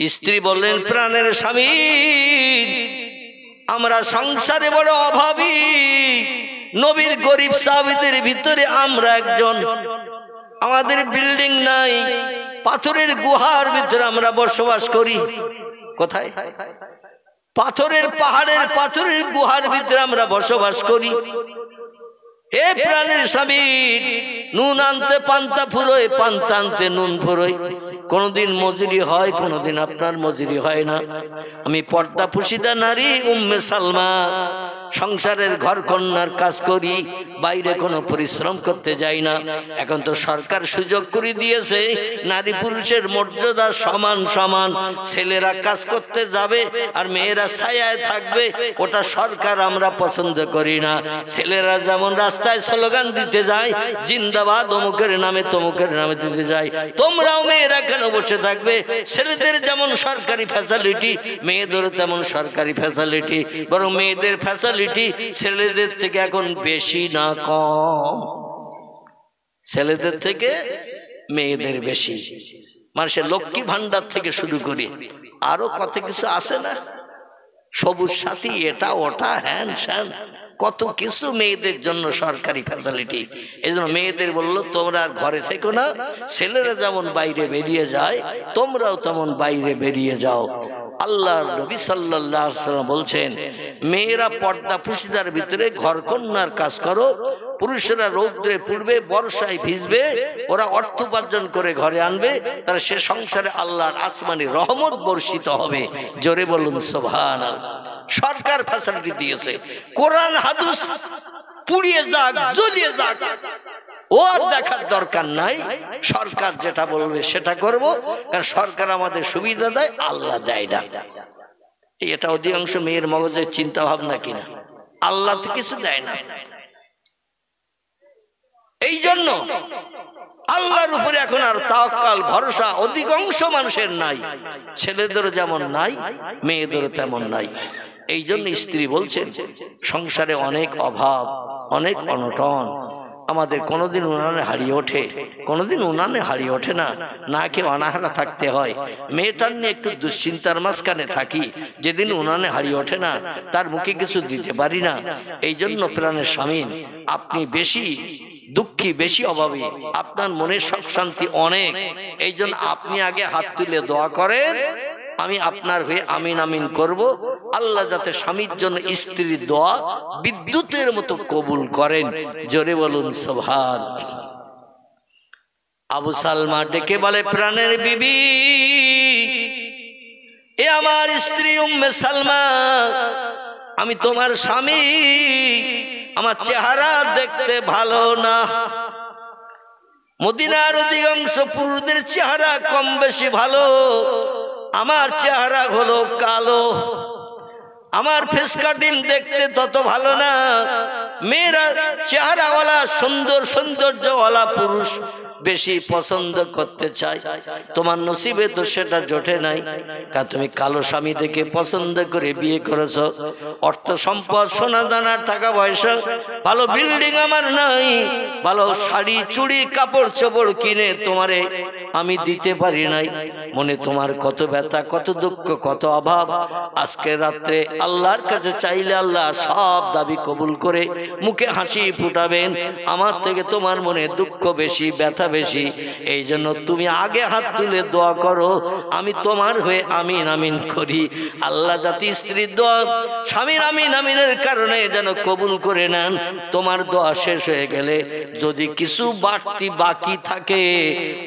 স্ত্রী বললেন, প্রাণের স্বামী, আমরা সংসারে বড় অভাবী, নবীর গরিব সাহাবীদের ভিতরে আমরা একজন। আমাদের বিল্ডিং নাই, পাথরের গুহার ভিতরে আমরা বসবাস করি। কোথায়? পাথরের পাহাড়ের পাথরের গুহার ভিতরে আমরা বসবাস করি। এ প্রাণের স্বামী, নুন আনতে পান্তা ফুরোয়, পান্তা আনতে নুন ফুরোয়। কোনদিন মজুরি হয়, কোনদিন আপনার মজুরি হয় না। আমি পর্দা পুশিদা নারী উম্মে সালমা, সংসারের ঘর কন্যার কাজ করি, বাইরে কোনো পরিশ্রম করতে যাই না। এখন তো সরকার সুযোগ করে দিয়েছে, নারী পুরুষের মর্যাদা সমান সমান। ছেলেরা কাজ করতে যাবে আর মেয়েরা ছায়ায় থাকবে, ওটা সরকার আমরা পছন্দ করি না। ছেলেরা যেমন রাস্তায় স্লোগান দিতে যায়, জিন্দাবাদ অমুকের নামে তমুকের নামে দিতে যায়, তোমরাও মেয়েরা কেন বসে থাকবে? ছেলেদের যেমন সরকারি ফ্যাসিলিটি, মেয়েদেরও তেমন সরকারি ফ্যাসিলিটি, বরং মেয়েদের ফ্যাসিলিটি ছেলেদের থেকে এখন বেশি না কম? ছেলেদের থেকে মেয়েদের বেশি। মানুষের লক্ষ্মী ভান্ডার থেকে শুরু করে আরো কত কিছু আছে না, সবুজ সাথী, এটা ওটা হ্যান স্যান, কত কিছু মেয়েদের জন্য সরকারি ফ্যাসিলিটি। এই জন্য মেয়েদের বললো, তোমরা ঘরে থেকো না, ছেলেরা যেমন বাইরে বেরিয়ে যায় তোমরাও তেমন বাইরে বেরিয়ে যাও। আল্লাহ নবী সাল্লাল্লাহু আলাইহি ওয়াসাল্লাম বলছেন, মেয়েরা পর্দা পুশিদার ভিতরে ঘরকন্যার কাজ করো, পুরুষেরা রৌদ্রে পুড়বে, বর্ষায় ভিজবে, ওরা অর্থ উপার্জন করে ঘরে আনবে, তাহলে সে সংসারে আল্লাহর আসমানি রহমত বর্ষিত হবে। জোরে বলুন সুবহানাল্লাহ। সরকার ফ্যাসিলিটি দিয়েছে, কোরআন হাদিস পুড়িয়ে যাক, জ্বলিয়ে যাক, ওর দেখার দরকার নাই। সরকার যেটা বলবে সেটা করব, কারণ সরকার আমাদের সুবিধা দেয়, আল্লাহ দেয় না। এটা অধিকাংশ মেয়ের মগজের চিন্তা ভাবনা কিনা। আল্লাহ তো কিছু দেয় না। এই জন্য আল্লাহর উপরে এখন আর তাওয়াক্কাল, ভরসা অধিকাংশ মানুষের নাই। ছেলেদেরও যেমন নাই, মেয়েদেরও তেমন নাই। এই জন্য স্ত্রী বলছেন, সংসারে অনেক অভাব, অনেক অনটন। আমাদের কোনোদিন উনানে হারিয়ে ওঠে, কোনোদিন উনানে হারিয়ে ওঠে না, না কেউ অনাহারা থাকতে হয়। মেয়েটার নিয়ে একটু দুশ্চিন্তার মাঝখানে থাকি, যেদিন উনানে হারিয়ে ওঠে না তার মুখে কিছু দিতে পারি না। এই জন্য প্রাণের স্বামী, আপনি বেশি দুঃখী, বেশি অভাবী, আপনার মনের সুখ শান্তি অনেক। এই জন্য আপনি আগে হাত তুলে দোয়া করেন, আমি আপনার হয়ে আমিন আমিন করব। আল্লাহ যাতে স্বামীর জন্য স্ত্রীর দোয়া বিদ্যুতের মতো কবুল করেন। জোরে বলুন সুবহানাল্লাহ। আবু সালমা ডেকে বলে, প্রাণের বিবি, এ আমার স্ত্রী উম্মে সালমা, আমি তোমার স্বামী, আমার চেহারা দেখতে ভালো না। মদিনার অধিকাংশ পুরুষদের চেহারা কম বেশি ভালো, আমার চেহারা হলো কালো, আমার ফেস কাটিং দেখতে তত ভালো না। মেয়েরা চেহারাওয়ালা সুন্দর সৌন্দর্যওয়ালা পুরুষ বেশি পছন্দ করতে চায়, তোমার নসিবে তো সেটা জোটে নাই, কারণ তুমি কালো স্বামী দেখে পছন্দ করে বিয়ে করেছ। অর্থ সম্পদ, সোনা দানা, টাকা পয়সা, ভালো বিল্ডিং আমার নাই, ভালো শাড়ি চুড়ি কাপড় চোপড় কিনে তোমারে আমি দিতে পারি নাই। মনে তোমার কত ব্যথা, কত দুঃখ, কত অভাব। আজকে রাত্রে আল্লাহর কাছে চাইলে আল্লাহ সব দাবি কবুল করে মুখে হাসি ফুটাবেন। আমার থেকে তোমার মনে দুঃখ বেশি, ব্যথা বেশি। এই জন্য তুমি আগে হাত তুলে দোয়া করো, আমি তোমার হয়ে আমিন আমিন করি। আল্লাহ যাতে স্ত্রীর দোয়া স্বামীর আমিন আমিনের কারণে যেন কবুল করে নেন। তোমার দোয়া শেষ হয়ে গেলে যদি কিছু বাড়তি বাকি থাকে,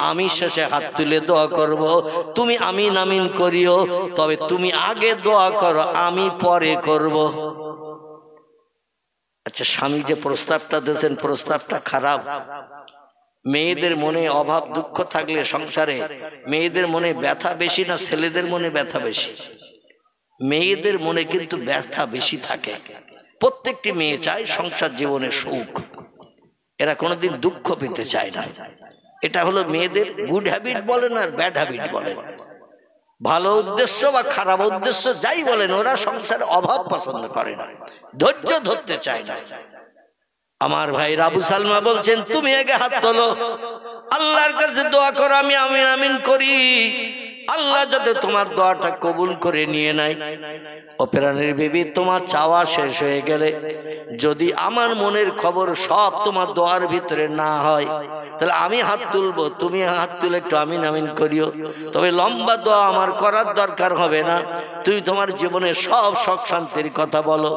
আমি শেষে হাত তুলে দোয়া করব, তুমি আমিন আমিন করিও। তবে তুমি আগে দোয়া করো, আমি পরে করব। আচ্ছা, স্বামী যে প্রস্তাবটা দিয়েছেন, প্রস্তাবটা খারাপ। মেয়েদের মনে অভাব দুঃখ থাকলে সংসারে মেয়েদের মনে ব্যথা বেশি না ছেলেদের মনে ব্যথা বেশি? মেয়েদের মনে কিন্তু ব্যথা বেশি থাকে। প্রত্যেকটি মেয়ে চায় সংসার জীবনের সুখ, এরা কোনোদিন দুঃখ পেতে চায় না। এটা হলো মেয়েদের গুড হ্যাবিট বলেন আর ব্যাড হ্যাবিট বলেন, ভালো উদ্দেশ্য বা খারাপ উদ্দেশ্য যাই বলেন, ওরা সংসারে অভাব পছন্দ করে না, ধৈর্য ধরতে চায় না। আমার ভাই আবু সালমা বলছেন, তুমি আগে হাত তোলো, আল্লাহর কাছে দোয়া করো, আমি আমিন আমিন করি। আল্লাহ যাতে তোমার দোয়াটা কবুল করে নিয়ে নেয়। ও প্রাণের বিবি, তোমার চাওয়া শেষ হয়ে গেলে যদি আমার মনের খবর সব তোমার দোয়ার ভিতরে না হয়, তাহলে আমি হাত তুলবো, তুমি হাত তুলে একটু আমিন আমিন করিও। তবে লম্বা দোয়া আমার করার দরকার হবে না, তুমি তোমার জীবনের সব সুখ শান্তির কথা বলো।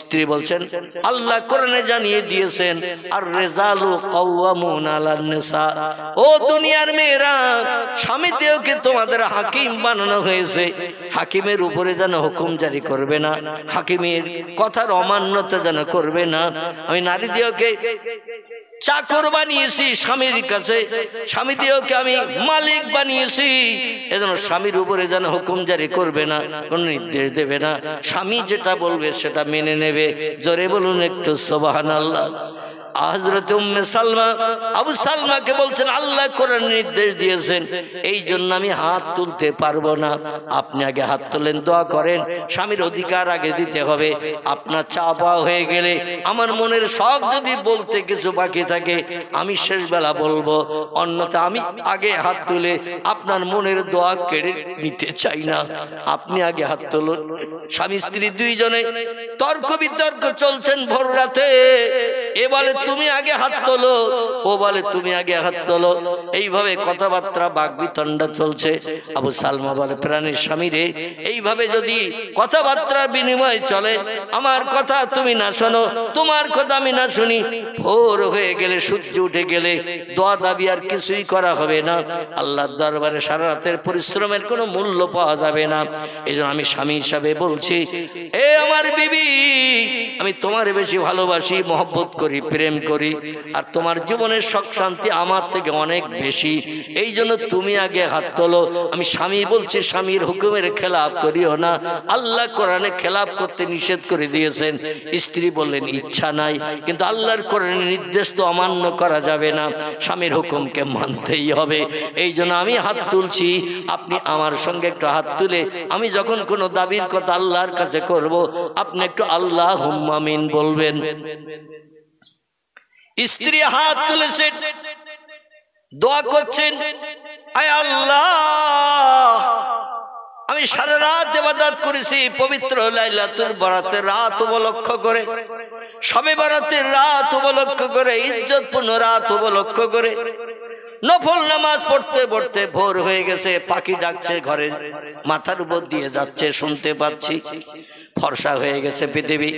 স্ত্রী বলছেন, আল্লাহ কোরআনে জানিয়ে দিয়েছেন, আর রিজালু কাওয়ামুন আলান নিসা। ও দুনিয়ার মেয়েরা, স্বামীদেরকে তোমাদের হাকিম বানানো হয়েছে, হাকিমের উপরে যেন হুকুম জারি করবে না, হাকিমের কথার অমান্যতা যেন করবে না। আমি নারীদেরকে চাকর বানিয়েছি স্বামীর কাছে, স্বামীদেরকে আমি মালিক বানিয়েছি, এজন্য স্বামীর উপরে যেন হুকুম জারি করবে না, কোন নির্দেশ দেবে না, স্বামী যেটা বলবে সেটা মেনে নেবে। জোরে বলুন একটু সুবহানাল্লাহ। হযরত উম্মে সালমা আবু সালমাকে বলছেন, আল্লাহ কোরআন নির্দেশ দিয়েছেন, এই জন্য আমি হাত তুলতে পারবো না। আপনি আগে হাত তোলেন, দোয়া করেন, স্বামীর অধিকার আগে দিতে হবে। আপনার চাওয়া হয়ে গেলে, আমার মনের শখ যদি বলতে কিছু বাকি থাকে আমি শেষ বেলা বলবো, অন্যথা আমি আগে হাত তুলে আপনার মনের দোয়া কেড়ে নিতে চাই না। আপনি আগে হাত তুলুন। স্বামী স্ত্রী দুইজনে তর্ক বিতর্ক চলছেন ভোর রাতে, এ বলে তুমি আগে হাত তোলো, ও বলে তুমি আগে হাত তোলো, এইভাবে কথাবার্তা বাকবিতণ্ডা চলছে। আবু সালমা বলে, প্রাণের স্বামী রে, এইভাবে যদি কথাবার্তা বিনিময় চলে, আমার কথা তুমি না শোনো, তোমার কথা আমি না শুনি, ভোর হয়ে গেলে, সূর্য উঠে গেলে দোয়া দাবি আর কিছুই করা হবে না। আল্লাহর দরবারে সারা রাতের পরিশ্রমের কোনো মূল্য পাওয়া যাবে না। এই জন্য আমি স্বামী হিসাবে বলছি, এ আমার বিবি, আমি তোমার বেশি ভালোবাসি, মহব্বত করি, প্রেম করি, আর তোমার জীবনের সুখ শান্তি আমার থেকে অনেক বেশি। এই জন্য তুমি আগে হাত তোলো। আমি স্বামী বলছি, স্বামীর হুকুমের খেলাপ করিও না, আল্লাহ কোরআনে খেলাপ করতে নিষেধ করে দিয়েছেন। স্ত্রী বললেন, ইচ্ছা নাই, কিন্তু আল্লাহর কোরআনের নির্দেশ তো অমান্য করা যাবে না, স্বামীর হুকুমকে মানতেই হবে। এই জন্য আমি হাত তুলছি, আপনি আমার সঙ্গে একটু হাত তুলে, আমি যখন কোনো দাবির কথা আল্লাহর কাছে করব, আপনি একটু আল্লাহুম্মা আমিন বলবেন। স্ত্রী হাত তুলেছেন, দোয়া করছেন, আয় আল্লাহ, আমি সারা রাত ইবাদত করেছি পবিত্র লাইলাতুল বরাতের রাত উপলক্ষ করে, শবে বরাতের রাত উপলক্ষ করে, ইজ্জতপূর্ণ রাত উপলক্ষ করে, নফল নামাজ পড়তে পড়তে ভোর হয়ে গেছে, পাখি ডাকছে, ঘরে মাথার উপর দিয়ে যাচ্ছে, শুনতে পাচ্ছি। ফর্সা হয়ে গেছে পৃথিবী,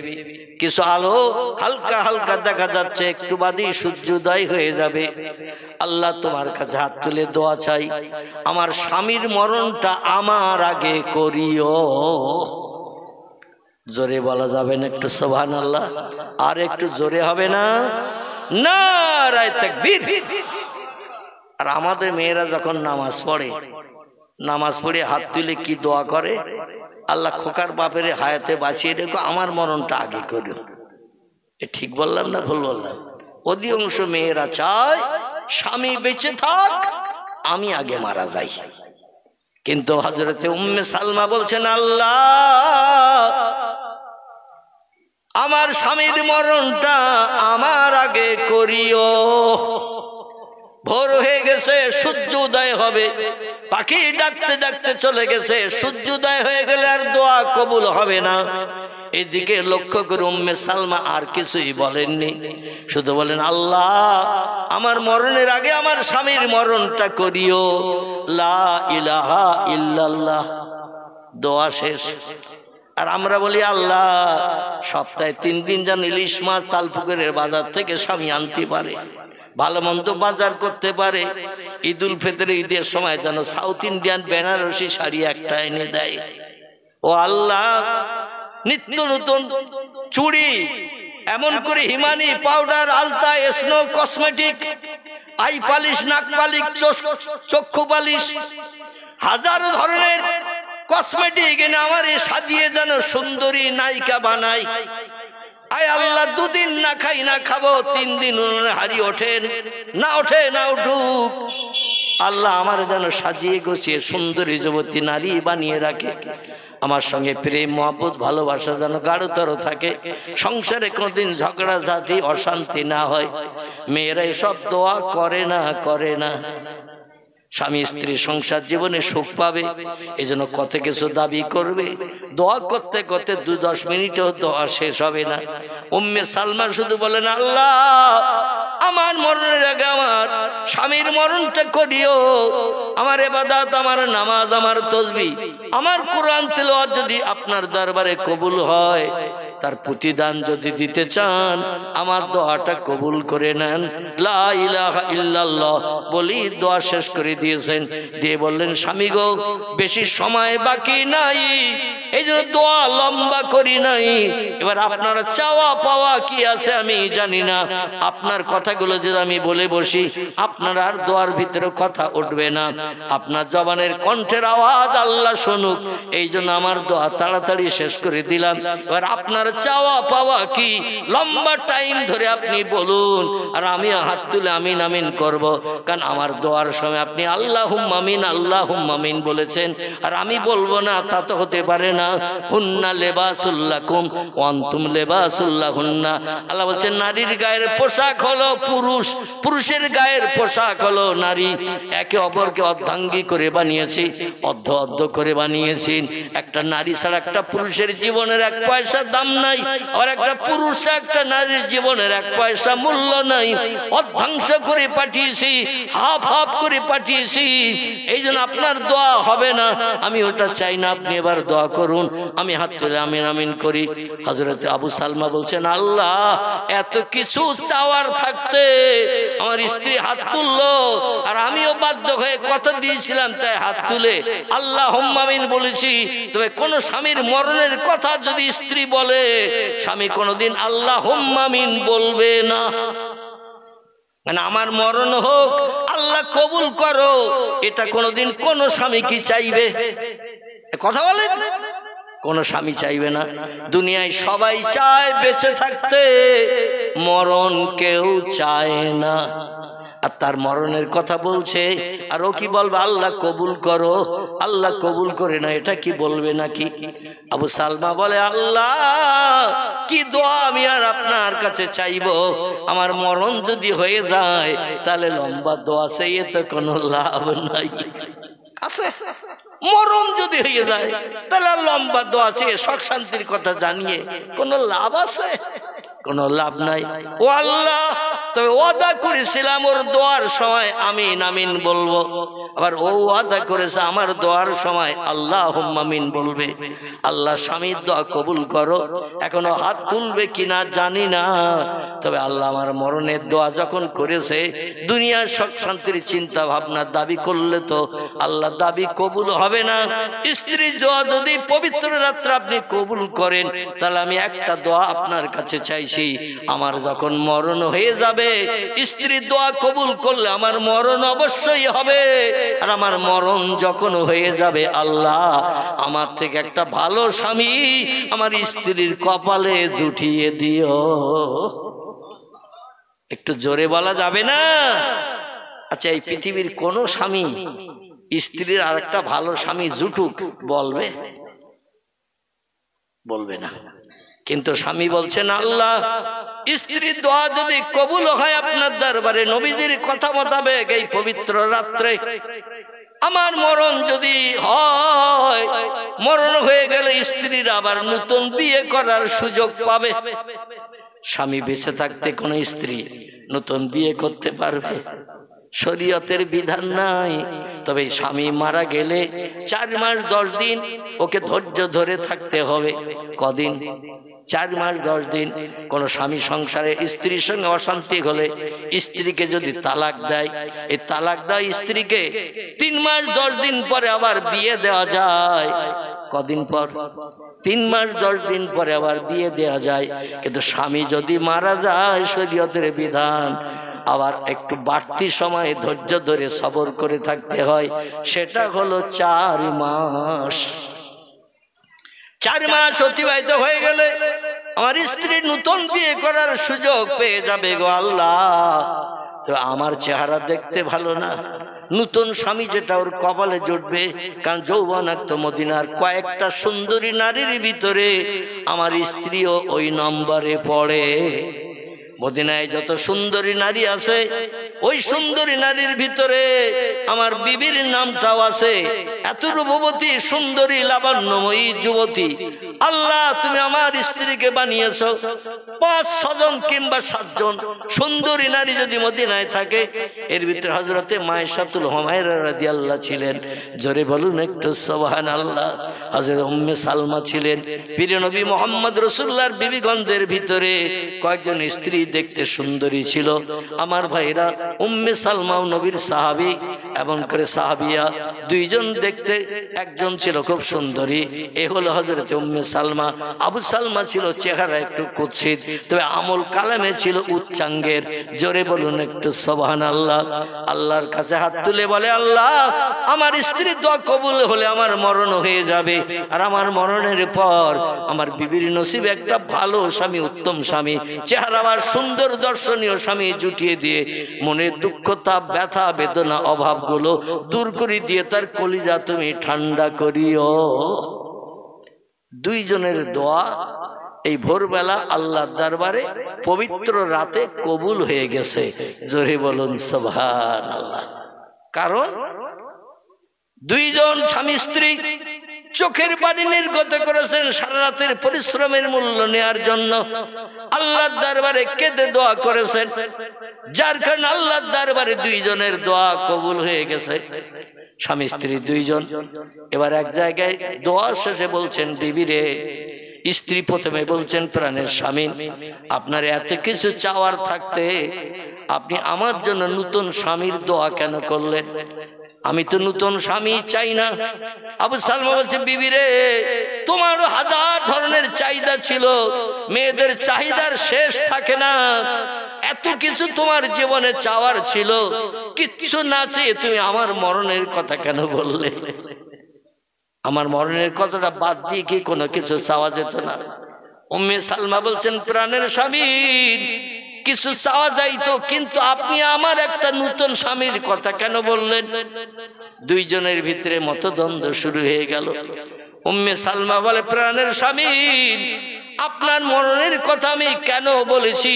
কিছু আলো হালকা হালকা দেখা যাচ্ছে, একটু বাদেই সূর্যোদয় হয়ে যাবে। আল্লাহ তোমার কাছে হাত তুলে দোয়া চাই, আমার স্বামীর মরণটা আমার আগে করিও। জোরে বলা যাবে না একটু সুবহানাল্লাহ? আর একটু জোরে হবে না? নারায়ে তাকবীর। আর আমাদের মেয়েরা যখন নামাজ পড়ে হাত তুলে কি দোয়া করে, আল্লাহ খোকার বাপের হায়াতে বাঁচিয়ে রেখো, আমার মরণটা আগে করো। এ ঠিক বললাম না ভুল বললাম? অধিকাংশ মেয়েরা চায় স্বামী বেঁচে থাক, আমি আগে মারা যাই। কিন্তু হযরতে উম্মে সালমা বলছেন, আল্লাহ আমার স্বামীর মরণটা আমার আগে করিও। ভোর হয়ে গেছে, সূর্য উদয় হবে, পাখি ডাকতে ডাকতে চলে গেছে, সূর্য উদয় হয়ে গেলে আর দোয়া কবুল হবে না। এদিকে লক্ষ্য করে উম্মে সালমা আর কিছুই বলেননি, শুধু বলেন, আল্লাহ আমার মরণের আগে আমার স্বামীর মরণটা করিও। লা ইলাহা ইল্লাল্লাহ, দোয়া শেষ। আর আমরা বলি, আল্লাহ সপ্তাহে 3 দিন যেন ইলিশ মাছ তালপুকুরের বাজার থেকে স্বামী আনতে পারে, ভালো মন্দ বাজার করতে পারে, ঈদুল ফিতরে ঈদের সময় যেন সাউথ ইন্ডিয়ান বেনারসি শাড়ি একটা এনে দেয়। ও আল্লাহ, নিত্য নতুন চুড়ি, এমন করে হিমানি, পাউডার, আলতা, স্নো, কসমেটিক, আই পালিশ, নাক পালিশ, চক্ষু পালিশ, হাজারো ধরনের কসমেটিক এনে আমার সাজিয়ে যেন সুন্দরী নায়িকা বানাই। আয় আল্লাহ, 2 দিন না খাই না খাবো, 3 দিন হাড়ি ওঠেন না, ওঠে না উঠুক, আল্লাহ আমার যেন সাজিয়ে গুছিয়ে সুন্দরী যুবতী নারী বানিয়ে রাখে। আমার সঙ্গে প্রেম মহব্বত ভালোবাসা যেন গাঢ়তর থাকে, সংসারে কোনদিন ঝগড়া ঝাঁটি অশান্তি না হয়। মেয়েরা এসব দোয়া করে না। স্বামী স্ত্রী সংসার জীবনে সুখ পাবে, এই জন্য কত কিছু দাবি করবে। দোয়া করতে করতে 2-10 মিনিটেও দোয়া শেষ হবে না। উম্মে সালমা শুধু বলেন, আল্লাহ আমার মরণের আগে আমার স্বামীর মরণটা করিও। আমার ইবাদত, আমার নামাজ, আমার তাসবিহ, আমার কোরআন তিলাওয়াত যদি আপনার দরবারে কবুল হয়, তার প্রতিদান যদি দিতে চান আমার দোয়াটা কবুল করে নেন। লা ইলাহা ইল্লাল্লাহ বলি দোয়া শেষ করে দিয়েছেন। দিয়ে বললেন, স্বামী গো বেশি সময় বাকি নাই, এই জন্য দোয়া লম্বা করি নাই। এবার আপনার চাওয়া পাওয়া কি আছে আমি জানি না, আপনার কথাগুলো যদি আমি বলে বসি আপনার আর দোয়ার ভিতরে কথা উঠবে না। আপনার জবানের কণ্ঠের আওয়াজ আল্লাহ শুনুক, এই জন্য আমার দোয়া তাড়াতাড়ি শেষ করে দিলাম। এবার আপনার চাওয়া পাওয়া কি লম্বা টাইম ধরে আপনি বলুন, আর আমি হাত তুলে আমিন আমিন করব। কারণ আমার দোয়ার সময় আপনি আল্লাহুম্মা আমিন আল্লাহুম্মা আমিন বলেছেন, আর আমি বলবো না তা তো হতে পারে না। হুন্না লিবাসুল লাকুম ওয়া আনতুম লিবাসুল লাহুন্না। আল্লাহ বলেন নারীর গায়ের পোশাক হলো পুরুষ, পুরুষের গায়ের পোশাক হলো নারী। একে অপরকে অর্ধাঙ্গী করে বানিয়েছি, অর্ধ অর্ধ করে বানিয়েছি। একটা নারী ছাড়া একটা পুরুষের জীবনের 1 পয়সা দাম নাই, আর একটা পুরুষ একটা নারীর জীবনের 1 পয়সা মূল্য নাই। অর্ধাংশ করে পাঠিয়েছি, হাফ হাফ করে পাঠিয়েছি। এই জন্য আপনার দোয়া হবে না, আমি ওটা চাই না। আপনি এবার দোয়া করুন। আমি হাত তুলে আমিন আমিন করি। হযরত আবু সালমা বলছেন, আল্লাহ এত কিছু চাওয়ার থাকতে আমার স্ত্রী হাত তুললো, আর আমিও বাধ্য হয়ে কথা দিয়েছিলাম তাই হাত তুলে আল্লাহুম্মা আমিন বলেছি। তবে কোন স্বামীর মরণের কথা যদি স্ত্রী বলে, স্বামী কোনদিন আল্লাহুম্মা আমিন বলবে না। মানে আমার মরণ হোক, আল্লাহ কবুল করো, এটা কোনদিন কোন স্বামী কি চাইবে? কথা বলেন, কোন স্বামী চাইবে না। দুনিয়ায় সবাই চায় বেঁচে থাকতে, মরণ কেউ চায় না। আর তার মরণের কথা বলছে, আর ও কি বলবে? আল্লাহ কবুল করো, আল্লাহ কবুল করে না, এটা কি বলবে নাকি? আবু সালমা বলে, আল্লাহ কি দোয়া আমি আর আপনার কাছে চাইবো? আমার মরণ যদি হয়ে যায় তাহলে লম্বা দোয়া চাইয়ে তো কোনো লাভ নাই। আছে মরণ যদি হয়ে যায় তাহলে লম্বা দোয়া চেয়ে সুখ শান্তির কথা জানিয়ে কোনো লাভ আছে? কোনো লাভ নাই। ও আল্লাহ, তবে ওয়াদা করেছিলাম ওর দোয়ার সময় আমিন আমিন বলবো। আবার ও ওয়াদা করেছে আমার দোয়ার সময় আল্লাহুম্মা আমিন বলবে। আল্লাহ স্বামীর দোয়া কবুল করো। এখনো হাত তুলবে কিনা জানি না, তবে আল্লাহ আমার মরণের দোয়া যখন করেছে, দুনিয়ার সুখ শান্তির চিন্তা ভাবনা দাবি করলে তো আল্লাহ দাবি কবুল হবে না। স্ত্রীর দোয়া যদি পবিত্র রাত্রে আপনি কবুল করেন, তাহলে আমি একটা দোয়া আপনার কাছে চাইছি, আমার যখন মরণ হয়ে যাবে, স্ত্রীর দোয়া কবুল করলে আমার মরণ অবশ্যই হবে। আর আমার মরণ যখন হয়ে যাবে, আল্লাহ আমার থেকে একটা ভালো স্বামী আমার স্ত্রীর কপালে জুটিয়ে দিও। একটু জোরে বলা যাবে না? আচ্ছা, এই পৃথিবীর কোন স্বামী স্ত্রীর আর একটা ভালো স্বামী জুটুক বলবে? বলবে না। কিন্তু স্বামী বলছেন, আল্লাহ স্ত্রীর দোয়া যদি কবুল হয় আপনার দরবারে, নবীজির কথা মোতাবেক এই পবিত্র রাত্রে আমার মরণ যদি হয়, মরণ হয়ে গেলে স্ত্রীর আবার নতুন বিয়ে করার সুযোগ পাবে। স্বামী বেঁচে থাকতে কোন স্ত্রী নতুন বিয়ে করতে পারবে? শরীয়তের বিধান নাই। তবে স্বামী মারা গেলে 4 মাস 10 দিন ওকে ধৈর্য ধরে থাকতে হবে। কদিন? 4 মাস 10 দিন। কোন স্বামী সংসারে স্ত্রীর সঙ্গে অশান্তি হলে স্ত্রীকে যদি তালাক দেয়, এই তালাক দেওয়া স্ত্রীকে 3 মাস 10 দিন পরে আবার বিয়ে দেওয়া যায়। কদিন পর? 3 মাস 10 দিন পরে আবার বিয়ে দেওয়া যায়। কিন্তু স্বামী যদি মারা যায়, শরীয়তের বিধান আবার একটু বাড়তি সময় ধৈর্য ধরে সবর করে থাকতে হয়। সেটা হলো 4 মাস। 4 মাস অতিবাহিত হয়ে গেলে আমার স্ত্রী নতুন বিয়ে করার সুযোগ পেয়ে যাবে। গো আল্লাহ, তো আমার চেহারা দেখতে ভালো না, নতুন স্বামী যেটা ওর কপালে জুটবে। কারণ যৌবনাক্ত মদিনার কয়েকটা সুন্দরী নারীর ভিতরে আমার স্ত্রীও ওই নম্বরে পড়ে। মদিনায় যত সুন্দরী নারী আছে ওই সুন্দরী নারীর ভিতরে আমার বিবির নামটাও আছে। এত রূপবতী সুন্দরী লাবণ্যময়ী যুবতী আল্লাহ তুমি আমার স্ত্রীকে বানিয়েছ। 5-6 জন কিংবা 7 জন সুন্দরী নারী যদি মদিনায় থাকে, এর ভিতরে হযরতে মায়েশাতুল হুমায়রা রাদিয়াল্লাহু ছিলেন। জোরে বলুন একটু সুবহানাল্লাহ। হযরত উম্মে সালমা ছিলেন। প্রিয় নবী মুহাম্মদ রাসূলুল্লাহর বিবিগণদের ভিতরে কয়েকজন স্ত্রী দেখতে সুন্দরী ছিল। আমার ভাইরা, উম্মে সালমাও নবীর সাহাবী এবং করে সাহাবিয়া, 2 জন দেখতে, একজন ছিল খুব সুন্দরী, এ হলো হযরতে উম্মে সালমা। আবু সালমা ছিল চেহারা একটু কুৎসিত, তবে আমল কালামে ছিল উচ্চাঙ্গের। জোরে বলুন একটু সুবহানাল্লাহ। আল্লাহর কাছে হাত তুলে বলে, আল্লাহ আমার স্ত্রীর দোয়া কবুল হলে আমার মরণ হয়ে যাবে, আর আমার মরণের পর আমার বিবির নসিবে একটা ভালো স্বামী, উত্তম স্বামী, চেহারাবার সুন্দর দর্শনীয় স্বামী জুটিয়ে দিয়ে মনের দুঃখ, তাপ, ব্যথা, বেদনা, অভাবগুলো দূর করে দিয়ে তার কলিজা তুমি ঠান্ডা করিও। 2 জনের দোয়া এই ভোরবেলা আল্লাহর দরবারে পবিত্র রাতে কবুল হয়ে গেছে। জোরে বলুন সুবহানাল্লাহ। কারণ 2 জন স্বামী স্ত্রী চোখের পানি নির্গত করেছেন সারা রাতের পরিশ্রমের মূল্য নেয়ার জন্য। আল্লাহর দরবারে কেঁদে দোয়া করেছেন, যার কারণে আল্লাহর দরবারে 2 জনের দোয়া কবুল হয়ে গেছে। স্বামী স্ত্রী 2 জন এবার এক জায়গায় দোয়া শেষে বলছেন, বিবি রে, স্ত্রী প্রথমে বলছেন, প্রাণের স্বামী, আপনার এত কিছু চাওয়ার থাকতে আপনি আমার জন্য নতুন স্বামীর দোয়া কেন করলেন? আমি তো নতুন স্বামী চাই না। আবু সালমা বলছে, বিবি রে, তোমার 1000 ধরনের চাহিদা ছিল, মেয়েদের চাহিদার শেষ থাকে না। এত কিছু তোমার জীবনে চাওয়ার ছিল, কিচ্ছু না চেয়ে তুমি আমার মরণের কথা কেন বললে? আমার মরণের কথাটা বাদ দিয়ে কি কোনো কিছু চাওয়া যেত না? উম্মে সালমা বলছেন, প্রাণের স্বামী, কিছু চাওয়া যাইতো, কিন্তু আপনি আমার একটা নতুন স্বামীর কথা কেন বললেন? 2 জনের ভিতরে মতদ্বন্দ্ব শুরু হয়ে গেল। উম্মে সালমা বলে, প্রাণের স্বামী, আপনার মরণের কথা আমি কেন বলেছি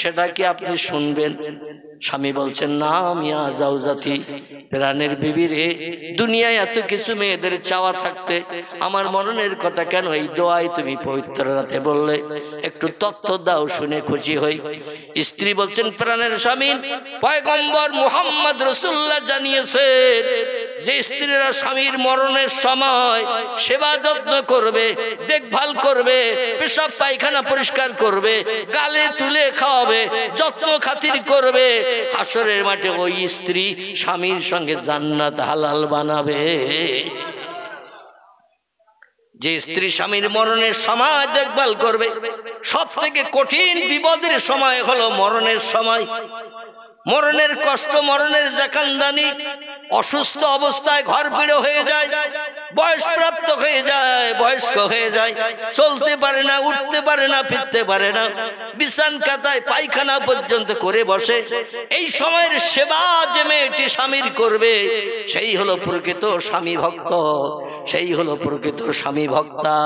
সেটা কি আপনি শুনবেন? স্বামী বলছেন, না মিয়া জাওজাতি, প্রাণের বিবি রে, দুনিয়ায় এত কিছু মেয়েদের চাওয়া থাকতে আমার মরণের কথা কেন এই দোয়ায় তুমি পবিত্র রাতে বললে? একটু তথ্য দাও, শুনে খুশি হই। স্ত্রী বলছেন, প্রাণের স্বামী, পয়গম্বর মুহাম্মদ রাসূলুল্লাহ জানিয়েছেন যে স্ত্রীরা স্বামীর মরণের সময় সেবা যত্ন করবে, দেখভাল করবে, পেশাব পায়খানা পরিষ্কার করবে, গালে তুলে খাওয়াবে, যত্ন খাতির করবে, হাসরের মাঠে ওই স্ত্রী স্বামীর সঙ্গে জান্নাত হালাল বানাবে। যে স্ত্রী স্বামীর মরণের সময় দেখভাল করবে, সব থেকে কঠিন বিপদের সময় হলো মরণের সময়। মরণের কষ্ট, মরণের জাকান্দানি, অসুস্থ অবস্থায় ঘর পিড়ো হয়ে যায়, বয়সপ্রাপ্ত হয়ে যায়, বয়স্ক হয়ে যায়, চলতে পারে না, উঠতে পারে না, ফিরতে পারে না, বিছান কাতায় পায়খানা পর্যন্ত করে বসে। এই সময়ের সেবা যে মেয়েটি স্বামীর করবে, সেই হলো প্রকৃত স্বামী ভক্ত, সেই হলো প্রকৃত স্বামী ভক্তা।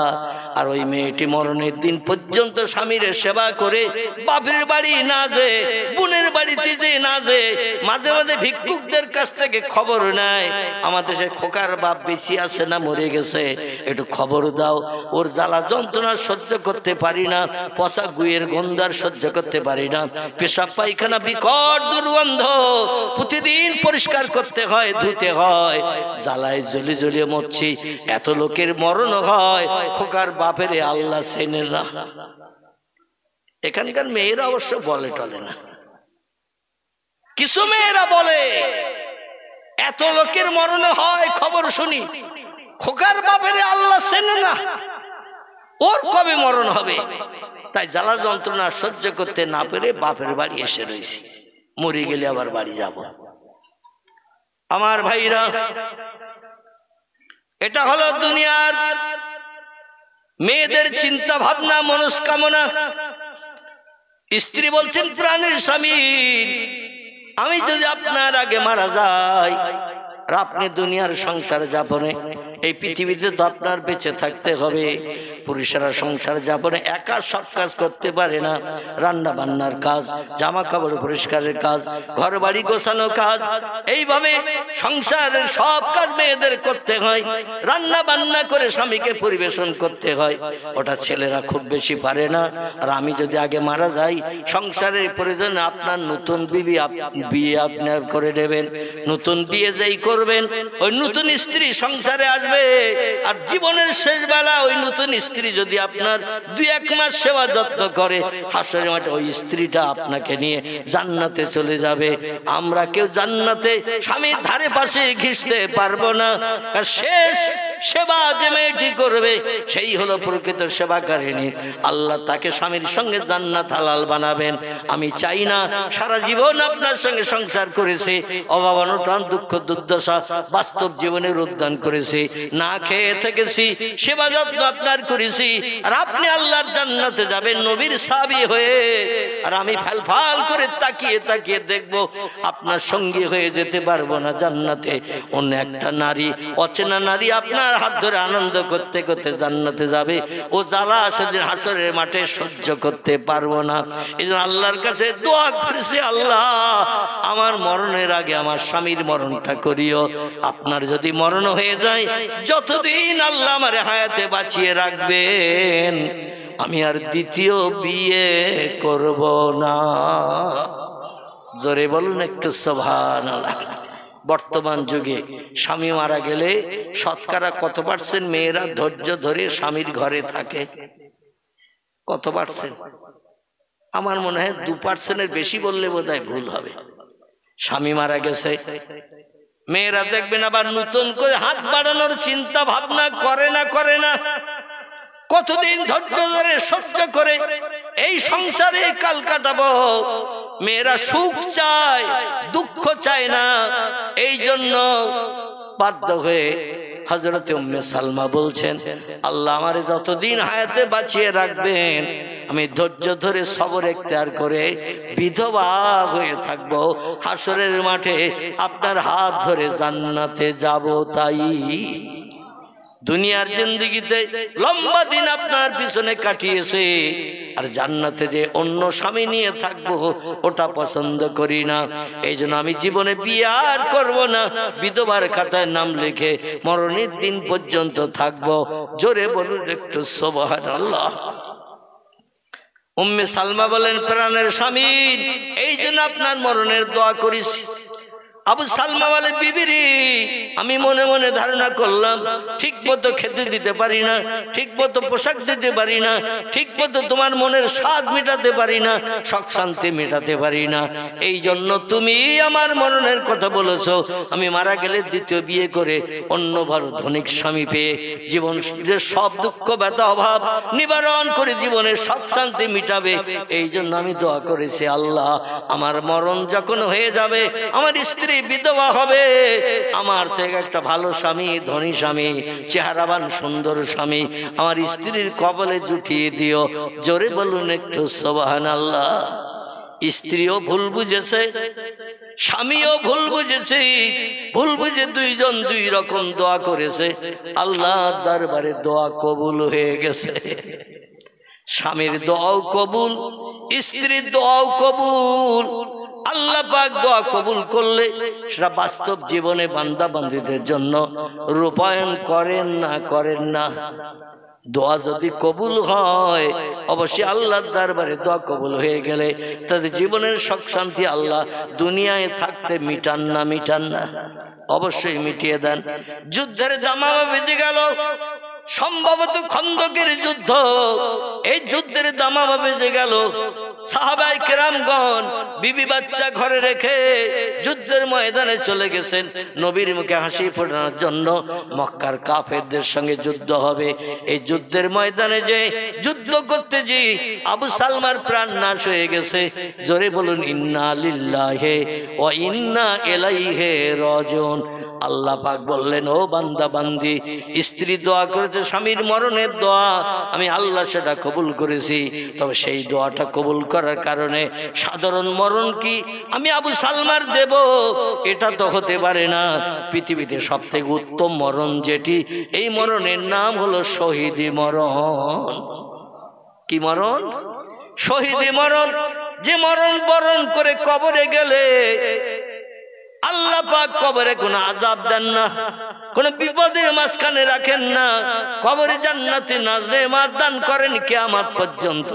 আর ওই মেয়েটি মরণের দিন পর্যন্ত স্বামীর সেবা করে বাপের বাড়ি না যেয়ে, বোনের বাড়িতে যে না যেয়ে, মাঝে মাঝে ভিক্ষুকদের কাছ থেকে খবর নেয়, আমাদের সে খোকার বাপ বেশি আছে না মরে গেছে, একটু খবর দাও, ওর জ্বালা যন্ত্রণা সহ্য করতে পারি না, পচা গুয়ের গন্ধার সহ্য করতে পারি না, পেশাব পায়খানা বিকট দুর্গন্ধ, প্রতিদিন পরিষ্কার করতে হয়, ধুতে হয়, জ্বালায় জ্বলে জ্বলে মরছি, এত লোকের মরণ হয়, খোকার বাপের আল্লাহ চেনে না। এখানকার মেয়েরা অবশ্য বলে টলে না, কিছু মেয়েরা বলে এত লোকের মরণ হয় খবর শুনি, খোকার বাপের আল্লাহ চেনে না, ওর কবে মরণ হবে? তাই জ্বালা যন্ত্রণা সহ্য করতে না পেরে বাপের বাড়ি এসে রয়েছি, মরে গেলে আবার বাড়ি যাব। আমার ভাইরা, এটা হলো দুনিয়ার মেয়েদের চিন্তা ভাবনা, মনস্কামনা। স্ত্রী বলছেন, প্রাণের স্বামী, আমি যদি আপনার আগে মারা যাই, আর আপনি দুনিয়ার সংসার যাপনে এই পৃথিবীতে তো আপনার বেঁচে থাকতে হবে। পুরুষেরা সংসার যাপনে একা সব কাজ করতে পারে না। রান্না বান্নার কাজ, জামা কাপড় পরিষ্কারের কাজ, ঘর বাড়ি গোছানো কাজ, এইভাবে সংসারের সব কাজ মেয়েদের করতে হয়। রান্না বান্না করে স্বামীকে পরিবেশন করতে হয়, ওটা ছেলেরা খুব বেশি পারে না। আর আমি যদি আগে মারা যাই, সংসারের প্রয়োজনে আপনার নতুন বিয়ে আপনার করে নেবেন। নতুন বিয়ে যেই করবেন, ওই নতুন স্ত্রী সংসারে আসবে। আর জীবনের শেষ বেলা ওই নতুন স্ত্রী যদি আপনার 2-1 মাস সেবা যত্ন করে, হাসরের মাঠে ওই স্ত্রীটা আপনাকে নিয়ে জান্নাতে চলে যাবে। আমরা কেউ জান্নাতে স্বামীর ধারে পাশে ঘিসতে পারবো না। আর শেষ সেবা যে মেয়েটি করবে, সেই হলো প্রকৃত সেবাকারিণী। আল্লাহ তাকে স্বামীর সঙ্গে জান্নাত হালাল বানাবেন। আমি চাই না সারা জীবন আপনার সঙ্গে সংসার করেছে, অভাব অনটন দুঃখ দুর্দশা বাস্তব জীবনের উদ্যান করেছে, না খেয়ে থেকেছি, সেবা যত্ন আপনার করেছি, আর আপনি আল্লাহর জান্নাতে যাবেন নবীর সাহাবী হয়ে। আর আমি ফাল করে তাকিয়ে তাকিয়ে দেখবো, আপনার সঙ্গী হয়ে যেতে পারবো না জান্নাতে। অন্য একটা নারী, অচেনা নারী আপনার হাত ধরে আনন্দ করতে করতে জান্নাতে যাবে। ও জ্বালা সেদিন হাসরের মাঠে সহ্য করতে পারবো না। এই জন্য আল্লাহর কাছে দোয়া করেছি, আল্লাহ আমার মরণের আগে আমার স্বামীর মরণটা করিও। আপনার যদি মরণ হয়ে যায়, যতদিন আল্লাহ আমার হায়াতে বাঁচিয়ে রাখবেন, আমি আর দ্বিতীয় বিয়ে করব না। জোরে বলুন একটু সুবহানাল্লাহ। বর্তমান যুগে স্বামী মারা গেলে শতকরা কত পার্সেন্ট মেয়েরা ধৈর্য ধরে স্বামীর ঘরে থাকে? কত পার্সেন্ট? আমার মনে হয় 2%-এর বেশি বললে বোধহয় ভুল হবে। স্বামী মারা গেছে, মেয়েরা দেখবেন আবার নতুন করে হাত বাড়ানোর চিন্তা ভাবনা করে না। কতদিন ধৈর্য ধরে সহ্য করে এই সংসারে কাল কাটাবো। মেয়েরা সুখ চায়, দুঃখ চায় না। এই জন্য বাধ্য হয়ে হযরত উম্মে সালমা বলছেন, আল্লাহ আমারে যতদিন হায়াতে বাঁচিয়ে রাখবেন, আমি ধৈর্য ধরে সবর ইখতিয়ার করে বিধবা হয়ে থাকবো। হাসরের মাঠে আপনার হাত ধরে জান্নাতে যাব। তাই দুনিয়ার জিন্দেগিতে লম্বা দিন আপনার পিছনে কাটিয়েছে, আর জান্নাতে যে অন্য স্বামী নিয়ে থাকবো ওটা পছন্দ করি না। এই জন্য আমি জীবনে বিয়ে আর করবো না, বিধবার খাতায় নাম লিখে মরণের দিন পর্যন্ত থাকবো। জোরে বলুন একটু সুবহানাল্লাহ। উম্মে সালমা বলেন, প্রাণের স্বামী, এই জন্য আপনার মরণের দোয়া করেছি। আবু সালমা বলে, বিবিরি, আমি মনে মনে ধারণা করলাম ঠিক মতো খেতে দিতে পারি না, ঠিক মতো পোশাক দিতে পারি না, ঠিক মতো তোমার মনের স্বাদ মেটাতে পারি না, শখ শান্তি মেটাতে পারি না। এই জন্য তুমি আমার মরণের কথা বলেছো। আমি মারা গেলে দ্বিতীয় বিয়ে করে অন্য ভালো ধনিক স্বামী পেয়ে জীবনের সব দুঃখ ব্যথা অভাব নিবারণ করে জীবনের শখ শান্তি মিটাবে। এই জন্য আমি দোয়া করেছি, আল্লাহ আমার মরণ যখন হয়ে যাবে, আমার স্ত্রী বিধবা হবে, আমার থেকে একটা ভালো স্বামী, ধনী স্বামী, চেহারাবান সুন্দর স্বামী আমার স্ত্রীর কবলে জুটিয়ে দিও। জোরে বলুন একটু সুবহানাল্লাহ। স্ত্রীও ভুল বুঝেছে, স্বামীও ভুল বুঝেছে, ভুল বুঝে দুইজন দুই রকম দোয়া করেছে। আল্লাহর দরবারে দোয়া কবুল হয়ে গেছে। স্বামীর দোয়াও কবুল, স্ত্রীর দোয়াও কবুল। আল্লাহ পাক দোয়া কবুল করলে সেটা বাস্তব জীবনে বান্দা বান্দীদের জন্য রূপায়ণ করেন না। দোয়া যদি কবুল হয়, অবশ্যই আল্লাহর দরবারে দোয়া কবুল হয়ে গেলে তাদের জীবনের সুখ শান্তি আল্লাহ দুনিয়ায় থাকতে মিটান না, অবশ্যই মিটিয়ে দেন। যুদ্ধের দামামা বেজে গেল, সম্ভবত খন্দকের যুদ্ধ। এই যুদ্ধের দামামা বেজে গেল। সাহাবায়ে কেরামগণ বিবি বাচ্চা ঘরে রেখে যুদ্ধের ময়দানে চলে গেছেন নবীর মুখে হাসি ফোটানোর জন্য। মক্কার কাফেরদের সঙ্গে যুদ্ধ হবে। এই যুদ্ধের ময়দানে যে যুদ্ধ করতে যে আবু সালমার প্রাণ নাশ হয়ে গেছে। জোরে বলুন ইন্না লিল্লাহি ওয়া ইন্না ইলাইহি রাজিউন। আল্লাহ পাক বললেন, ও বান্দা বান্দি, স্ত্রী দোয়া করেছে স্বামীর মরণের দোয়া, আমি আল্লাহ সেটা কবুল করেছি। তবে সেই দোয়াটা কবুল করার কারণে সাধারণ মরণ কি আমি আবু সালমার দেব, এটা তো হতে পারে না। পৃথিবীতে সবথেকে উত্তম মরণ যেটি, এই মরণের নাম হলো শহীদি মরণ। কি মরণ? শহীদি মরণ। যে মরণ বরণ করে কবরে গেলে আল্লাহ পাক কবরে কোনো আযাব দেন না, কোন বিপদের মাঝখানে রাখেন না, কবরে জান্নাতে নাজনেমাত দান করেন কিয়ামত পর্যন্ত।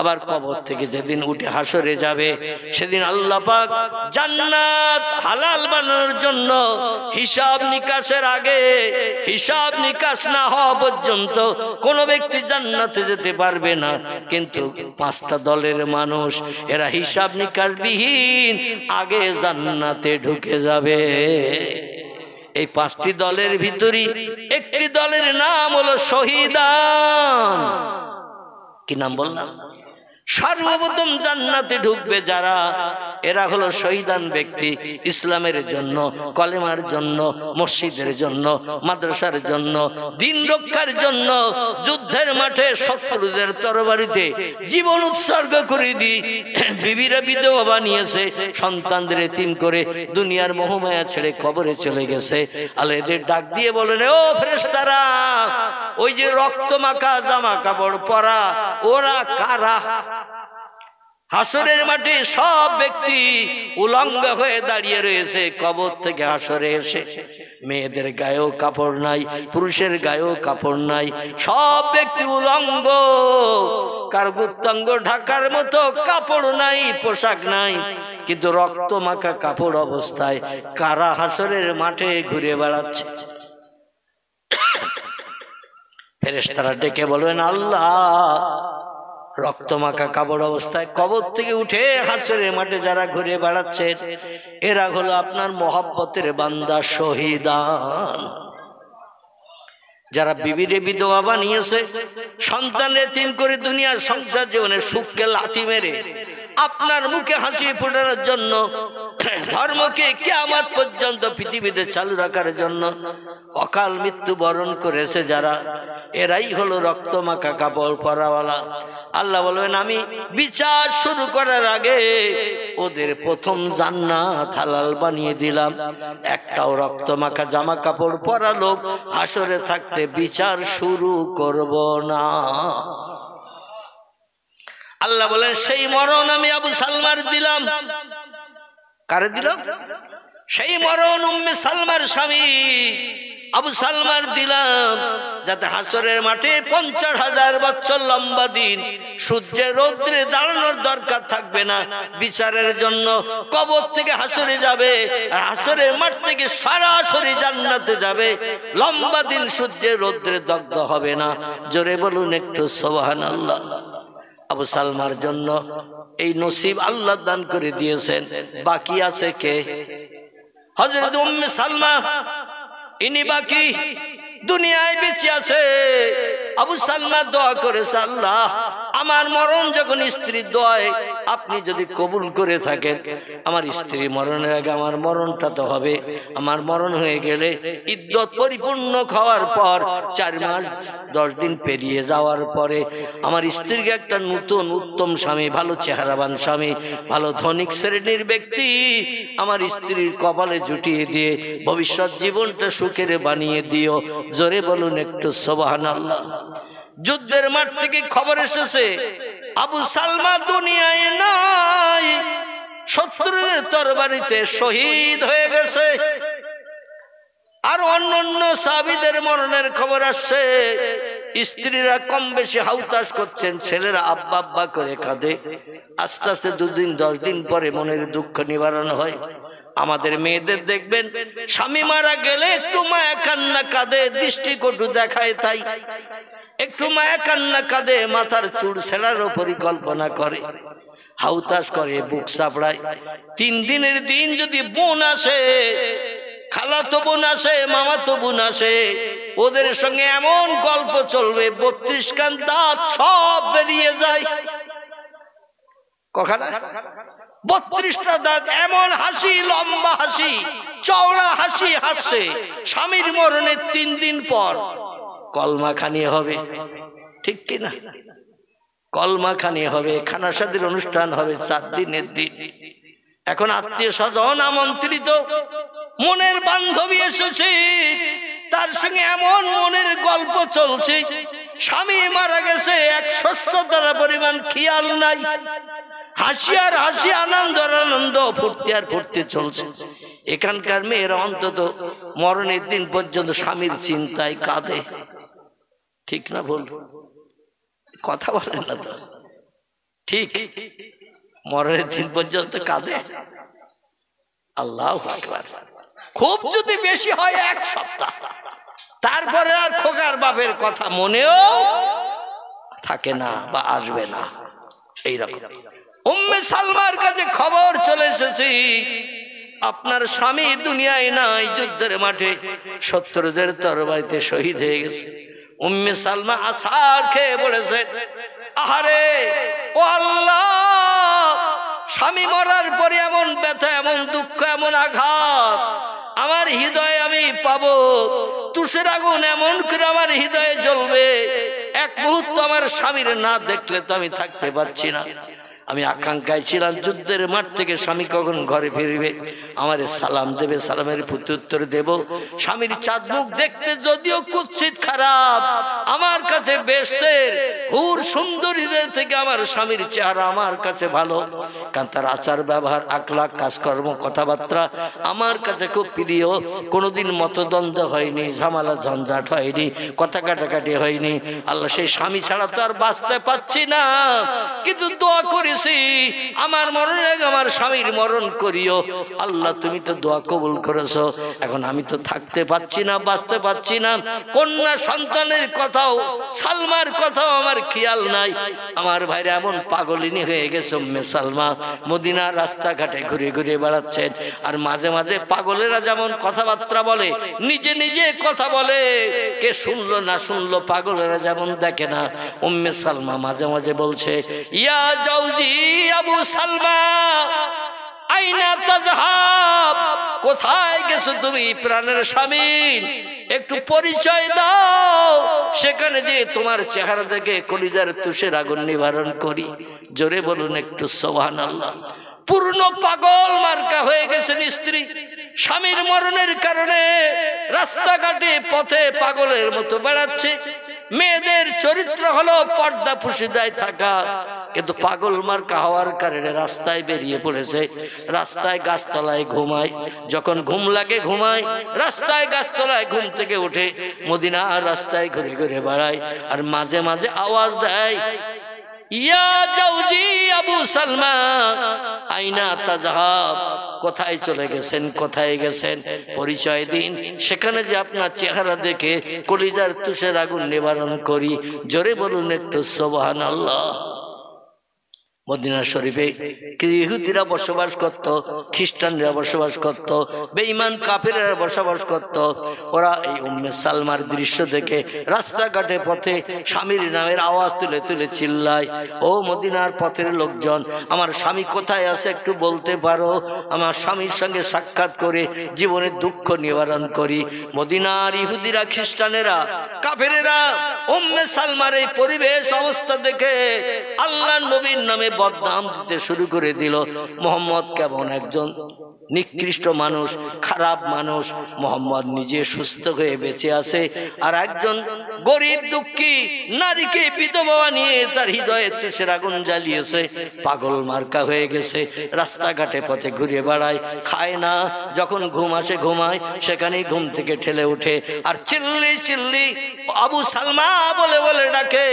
আবার কবর থেকে যেদিন উঠে হাসরে যাবে, সেদিন আল্লাহ পাক জান্নাত হালাল বানানোর জন্য হিসাব নিকাশের আগে, হিসাব নিকাশ না হওয়া পর্যন্ত কোন ব্যক্তি জান্নাতে যেতে পারবে না। কিন্তু পাঁচটা দলের মানুষ, এরা হিসাব নিকাশ বিহীন আগে জান্নাতে ঢুকে যাবে। এই পাঁচটি দলের ভিতরে একটি দলের নাম হলো শহীদান। কি নাম বললাম? সর্বপ্রথম জান্নাতে ঢুকবে যারা, এরা হলো শহীদান ব্যক্তি। ইসলামের জন্য, কলেমার জন্য, মসজিদের জন্য, মাদ্রাসার জন্য, দিন রক্ষার জন্য যুদ্ধের মাঠে শত্রুদের তরবারিতে জীবন উৎসর্গ করে দিয়ে বিবিরা বিধবা বানিয়েছে, সন্তানদের এতিম করে দুনিয়ার মোহমায়া ছেড়ে কবরে চলে গেছে। আল্লাহ এদের ডাক দিয়ে বলেন, ও ফেরেশতারা, ওই যে রক্ত মাখা জামা কাপড় পরা, ওরা কারা? হাসরের মাঠে সব ব্যক্তি উলঙ্গ হয়ে দাঁড়িয়ে রয়েছে কবর থেকে হাসরে এসে। মেয়েদের গায়েও কাপড় নাই, পুরুষের গায়েও কাপড় নাই, সব ব্যক্তি উলঙ্গ, কার গুপ্তাঙ্গ ঢাকার মতো কাপড় নাই, পোশাক নাই। কিন্তু রক্ত মাখা কাপড় অবস্থায় কারা হাসরের মাঠে ঘুরে বেড়াচ্ছে? ফেরেশতারা ডেকে বলবেন, আল্লাহ, রক্তমাখা কাপড় অবস্থায় কবর থেকে উঠে হাসরের মাঠে যারা ঘুরে বেড়াচ্ছে, এরা হলো আপনার মহব্বতের বান্দা শহীদান। যারা বিবিরে বিধবা বানিয়েছে, সন্তান এতিম করে দুনিয়ার সংসার জীবনের সুখকে লাথি মেরে আপনার মুখে হাসি ফোটানোর জন্য, ধর্মকে কিয়ামত পর্যন্ত পৃথিবীতে চালু রাখার জন্য অকাল মৃত্যু বরণ করেছে যারা, এরাই হলো রক্তমাখা কাপড় পরাওয়ালা। আল্লাহ বলবেন, আমি বিচার শুরু করার আগে ওদের প্রথম জান্নাত হালাল বানিয়ে দিলাম। একটাও রক্তমাখা জামা কাপড় পরা লোক হাসরে থাকতে বিচার শুরু করব না। আল্লাহ বলেন, সেই মরণ আমি আবু সালমার দিলাম। কারে দিলাম? সেই মরণ উম্মে সালমার স্বামী আবু সালমার দিলাম, যাতে হাসরের মাঠে 50,000 বছর লম্বা দিন সূর্যের রৌদ্রে দাঁড়ানোর দরকার থাকবে না। বিচারের জন্য কবর থেকে হাসরে যাবে, আর হাসরের মাঠ থেকে সরাসরি জান্নাতে যাবে। লম্বা দিন সূর্যের রৌদ্রে দগ্ধ হবে না। জোরে বলুন একটু সুবহানাল্লাহ। আবু সালমার জন্য এই নসিব আল্লাহ দান করে দিয়েছেন। বাকি আছে কে? হযরত উম্মে সালমা, ইনি বাকি, দুনিয়ায় বেঁচে আছে। আবু সালমা দোয়া করেছে, আল্লাহ, আমার মরণ যখন স্ত্রীর দোয়ায় আপনি যদি কবুল করে থাকেন, আমার স্ত্রী মরণের আগে আমার মরণটা তো হবে। আমার মরণ হয়ে গেলে ইদ্যত পরিপূর্ণ খাওয়ার পর 4 মাস 10 দিন পেরিয়ে যাওয়ার পরে আমার স্ত্রীকে একটা নতুন উত্তম স্বামী, ভালো চেহারাবান স্বামী, ভালো ধনিক শ্রেণীর ব্যক্তি আমার স্ত্রীর কপালে জুটিয়ে দিয়ে ভবিষ্যৎ জীবনটা সুখের বানিয়ে দিও। জোরে বলুন একটু সুবহানাল্লাহ। যুদ্ধের মাঠ থেকে খবর এসেছে আবু সালমা দুনিয়ায় নাই, শত্রুদের তরবারিতে শহীদ হয়ে গেছে। আর অন্যান্য সাহাবীদের মরণের খবর আসছে। স্ত্রীরা কম বেশি হাউতাস করছেন, ছেলেরা আব্বা আব্বা করে কাঁদে। আস্তে আস্তে 2 দিন 10 দিন পরে মনের দুঃখ নিবারণ হয়। আমাদের মেয়েদের দেখবেন, স্বামী মারা গেলে একটু মায়া কান্না কাঁদে, দৃষ্টিকটু দেখায়, তাই একটু মায়া কান্না কাঁদে, মাথার চুল ছেঁড়ারও পরিকল্পনা করে, হাউতাস করে, বুক চাপড়ায়। 3 দিনের দিন যদি বোন আসে, খালাতো বোন আসে, মামাতো বোন আসে, ওদের সঙ্গে এমন গল্প চলবে 32 খান দাঁত সব বেরিয়ে যায়। কখানা? 32টা দাঁত, এমন হাসি, লম্বা হাসি, চওড়া হাসি হাসছে। স্বামীর মরণের 3 দিন পর কলমা খানি হবে, ঠিক কিনা? কলমা খানি হবে, খানা শাদীর অনুষ্ঠান হবে 4 দিনের দিন। এখন আত্মীয় স্বজন আমন্ত্রিত, মনের বান্ধবী এসেছে, তার সঙ্গে এমন মনের গল্প চলছে। স্বামী মারা গেছে, 1 শস্য দ্বারা পরিমাণ খেয়াল নাই। হাসি আর হাসি, আনন্দ আর আনন্দ, ফুর্তি আর ফুর্তি চলছে। এখানকার মেয়েরা অন্তত মরণের দিন পর্যন্ত স্বামীর চিন্তায় কাঁদে, ঠিক না? বল, কথা বলেন না তো, ঠিক? মরণের দিন পর্যন্ত কাঁদে। আল্লাহু আকবার। খুব যদি বেশি হয় 1 সপ্তাহ, তারপরে আর খোকার বাপের কথা মনেও থাকে না বা আসবে না। এইরকম উম্মে সালমার কাছে খবর চলে এসেছে, আপনার স্বামী দুনিয়ায় নাই, যুদ্ধের মাঠে শত্রুদের তরবারিতে শহীদ হয়ে গেছে। উম্মে সালমা আছাড় খেয়ে পড়েছে। আহারে ও আল্লাহ, স্বামী মরার পরে এমন ব্যথা, এমন দুঃখ, এমন আঘাত আমার হৃদয়ে আমি পাবো। তুষের আগুন এমন করে আমার হৃদয়ে জ্বলবে, 1 মুহূর্ত আমার স্বামীর না দেখলে তো আমি থাকতে পারছি না। আমি আকাঙ্ক্ষায় ছিলাম যুদ্ধের মাঠ থেকে স্বামী কখন ঘরে ফিরবে, আমারে সালাম দেবে, সালামের প্রত্যুত্তর দেব। স্বামীর চাঁদ মুখ দেখতে যদিও কুৎসিত খারাপ, আমার কাছে বেহেশতের হুর সুন্দরীদের থেকে আমার স্বামীর চেহারা আমার কাছে ভালো। কারণ তার আচার ব্যবহার, আখলাক, কাজকর্ম, কথাবার্তা আমার কাছে খুব প্রিয়। কোনোদিন মতদ্বন্দ্ব হয়নি, ঝামেলা ঝঞ্ঝাট হয়নি, কথা কাটাকাটি হয়নি। আল্লাহ, সেই স্বামী ছাড়া তো আর বাঁচতে পারছি না, কিন্তু দোয়া করি আমার মরণের আগে আমার স্বামীর মরণ করিও। আল্লাহ, তুমি তো দোয়া কবুল করেছো। এখন আমি তো থাকতে পাচ্ছি না, বাঁচতে পাচ্ছি না। কন্যা সন্তানের কথাও, সালমার কথাও আমার খেয়াল নাই। আমার ভাইরা এমন পাগলিনী হয়ে গেছে। উম্মে সালমা মদিনার রাস্তাঘাটে ঘুরে ঘুরে বেড়াচ্ছেন, আর মাঝে মাঝে পাগলেরা যেমন কথাবার্তা বলে, নিজে নিজে কথা বলে, কে শুনলো না শুনলো, পাগলেরা যেমন দেখে না, উম্মে সালমা মাঝে মাঝে বলছে, ইয়া জাউজি আবু সালমা আইনা তাযহাব, কোথায় গেছো তুমি প্রাণের স্বামী? একটু পরিচয় দাও, সেখানে যে তোমার চেহারা দেখে কলিজার তুষের আগুন নিবারণ করি। জোরে বলুন একটু সুবহানাল্লাহ। পূর্ণ পাগল মার্কা হয়ে গেছেন স্ত্রী। স্বামীর মরণের কারণে রাস্তাঘাটে পথে পাগলের মতো বেড়াচ্ছে। মেয়েদের চরিত্র হলো পর্দা পুশিদায় থাকা, কিন্তু পাগল মার্কা হওয়ার কারণে রাস্তায় বেরিয়ে পড়েছে। রাস্তায় গাছতলায় ঘুমায়, যখন ঘুম লাগে ঘুমায়, রাস্তায় গাছতলায় ঘুম থেকে উঠে মদিনার রাস্তায় ঘুরে ঘুরে বেড়ায়, আর মাঝে মাঝে আওয়াজ দেয়, ইয়া জাউজি আবু সালমা আইনা তাযহাব, কোথায় চলে গেছেন, কোথায় গেছেন, পরিচয় দিন, সেখানে যে আপনার চেহারা দেখে কলিজার তুষের আগুন নিবারণ করি। জোরে বলুন একটু সুবহানাল্লাহ। মদিনা শরীফে ইহুদিরা বসবাস করত, খ্রিস্টানরা বসবাস করত, বেঈমান কাফেররা বসবাস করত। ওরা এই উম্মে সালমার দৃশ্য দেখে রাস্তাঘাটে পথে স্বামীর নামের আওয়াজ তুলে তুলে চিল্লায়, ও মদিনার পথের লোকজন, আমার স্বামী কোথায় আছে একটু বলতে পারো, আমার স্বামীর সঙ্গে সাক্ষাৎ করে জীবনের দুঃখ নিবারণ করি। মদিনার ইহুদিরা, খ্রিস্টানেরা, কাফেরেরা উম্মে সালমার এই পরিবেশ অবস্থা দেখে আল্লাহ নবীর নামে বদনাম দিতে শুরু করে দিল। মোহাম্মদ কেমন একজন নিকৃষ্ট মানুষ, খারাপ মানুষ। মোহাম্মদ নিজে সুস্থ হয়ে বেঁচে আছে, আর একজন গরিব দুঃখী নারীকে বিধবা নিয়ে তার হৃদয়ে তুষের আগুন জ্বালিয়েছে। পাগল মার্কা হয়ে গেছে, রাস্তাঘাটে পথে ঘুরে বেড়ায়, খায় না, যখন ঘুম আসে ঘুমায়, সেখানেই ঘুম থেকে ঠেলে উঠে আর চিল্লি চিল্লি আবু সালমা বলে বলে ডাকে।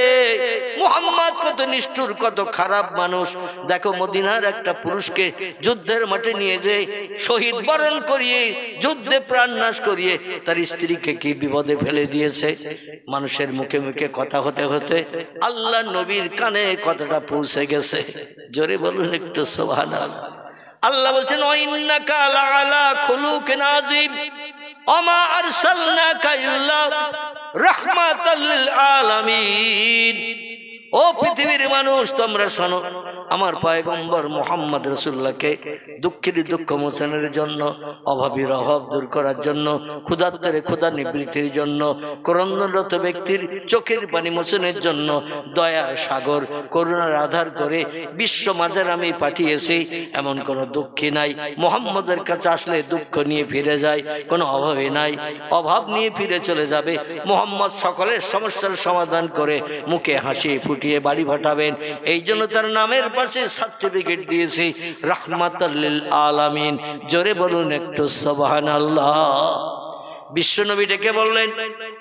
মুহাম্মদ কত নিষ্ঠুর, কত খারাপ মানুষ। দেখো মদিনার একটা পুরুষকে যুদ্ধের মাঠে নিয়ে যে শহীদ বরণ করিয়ে, যুদ্ধে প্রাণ নাশ করিয়ে তার স্ত্রীকে কি বিপদে ফেলে দিয়েছে। মানুষের মুখে মুখে কথা হতে হতে আল্লাহ নবীর কানে কথাটা পৌঁছে গেছে। জোরে বলুন একটু সুবহানাল্লাহ। আল্লাহ বলছেন, ওয়াইন্নাকা লাআলা খুলুকিন আযীম ওমা আরসালনাকা ইল্লা রাহমাতাল লিল আলামিন। ও পৃথিবীর মানুষ, তোমরা শোনো, আমার পয়গম্বর মুহাম্মদ রাসূলুল্লাহকে দুঃখের দুঃখ মোচনের জন্য, অভাবীর অভাব দূর করার জন্য, ক্ষুধার্তের ক্ষুধা নিবৃত্তির জন্য, ক্রন্দনরত ব্যক্তির চোখের পানি মোচনের জন্য দয়ার সাগর করুণার আধার করে বিশ্ব মাঝার আমি পাঠিয়েছি। এমন কোনো দুঃখী নাই, মুহাম্মদের কাছে আসলে দুঃখ নিয়ে ফিরে যায়, কোনো অভাবী নাই, অভাব নিয়ে ফিরে চলে যাবে। মুহাম্মদ সকলের সমস্যার সমাধান করে মুখে হাসি ফুটিয়ে বাড়ি পাঠাবেন। এই জন্য তার নামের পাশে সার্টিফিকেট দিয়েছি রাহমাতাল লিল আলামিন। জোরে বলুন একটু সুবহানাল্লাহ। বিশ্বনবী ডেকে বললেন,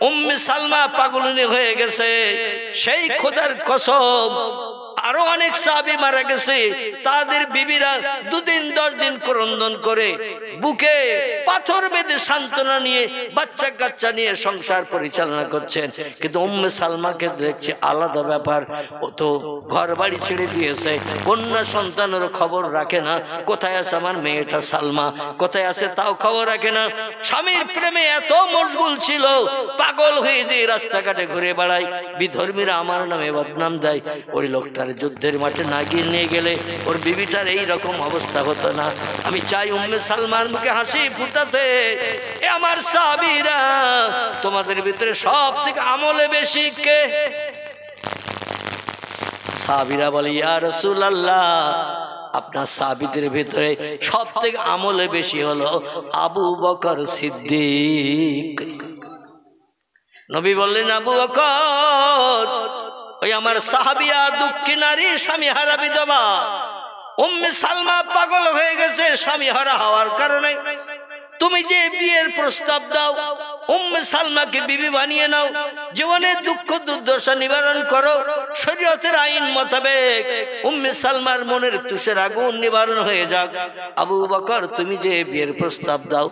উম্মে সালমা পাগলিনী হয়ে গেছে, সেই খোদার কসম আরো অনেক সাহাবী মারা গেছে, তাদের বিবিরা 2 দিন 10 দিন ক্রন্দন করে বুকে পাথর বেঁধে সান্ত্বনা নিয়ে বাচ্চা কাচ্চা নিয়ে সংসার পরিচালনা করছেন। কিন্তু উম্মে সালমাকে দেখছি আলাদা ব্যাপার, ও তো ঘর বাড়ি ছেড়ে দিয়েছে, কন্যা সন্তানের খবর রাখে না। কোথায় আছে আমার মেয়েটা সালমা, কোথায় আছে তাও খবর রাখে না। স্বামীর প্রেমে এত মশগুল ছিল, পাগল হয়ে যে রাস্তাঘাটে ঘুরে বেড়ায়। বিধর্মীরা আমার নামে বদনাম দেয়। ওই লোকটার যুদ্ধের মাঠে না গিয়ে নিয়ে গেলে ওর বিবিটার এই রকম অবস্থা হতো না। আমি চাই উম্মে সালমার মুখে হাসি ফুটাতে। এ আমার সাহাবীরা, তোমাদের ভিতরে সব থেকে আমলে বেশি কে? সাহাবীরা বলে, ইয়া রাসূলুল্লাহ, আপনার সাহাবীদের ভিতরে সব থেকে আমলে বেশি হলো আবু বকর সিদ্দিক। নবী বললেন, আবু বকর ওই আমার সাহাবিয়া দুঃখী নারী, স্বামী হারা বিধবা। উম্মে সালমা পাগল হয়ে গেছে স্বামী হারা হওয়ার কারণে। তুমি যে বিয়ের প্রস্তাব দাও, উম্মে সালমাকে বিবি বানিয়ে নাও, জীবনের দুঃখ দুর্দশা নিবারণ করো শরীয়তের আইন মোতাবেক। উম্মে সালমার মনের তুষের আগুন নিবারণ হয়ে যাক। আবু বকর তুমি যে বিয়ের প্রস্তাব দাও।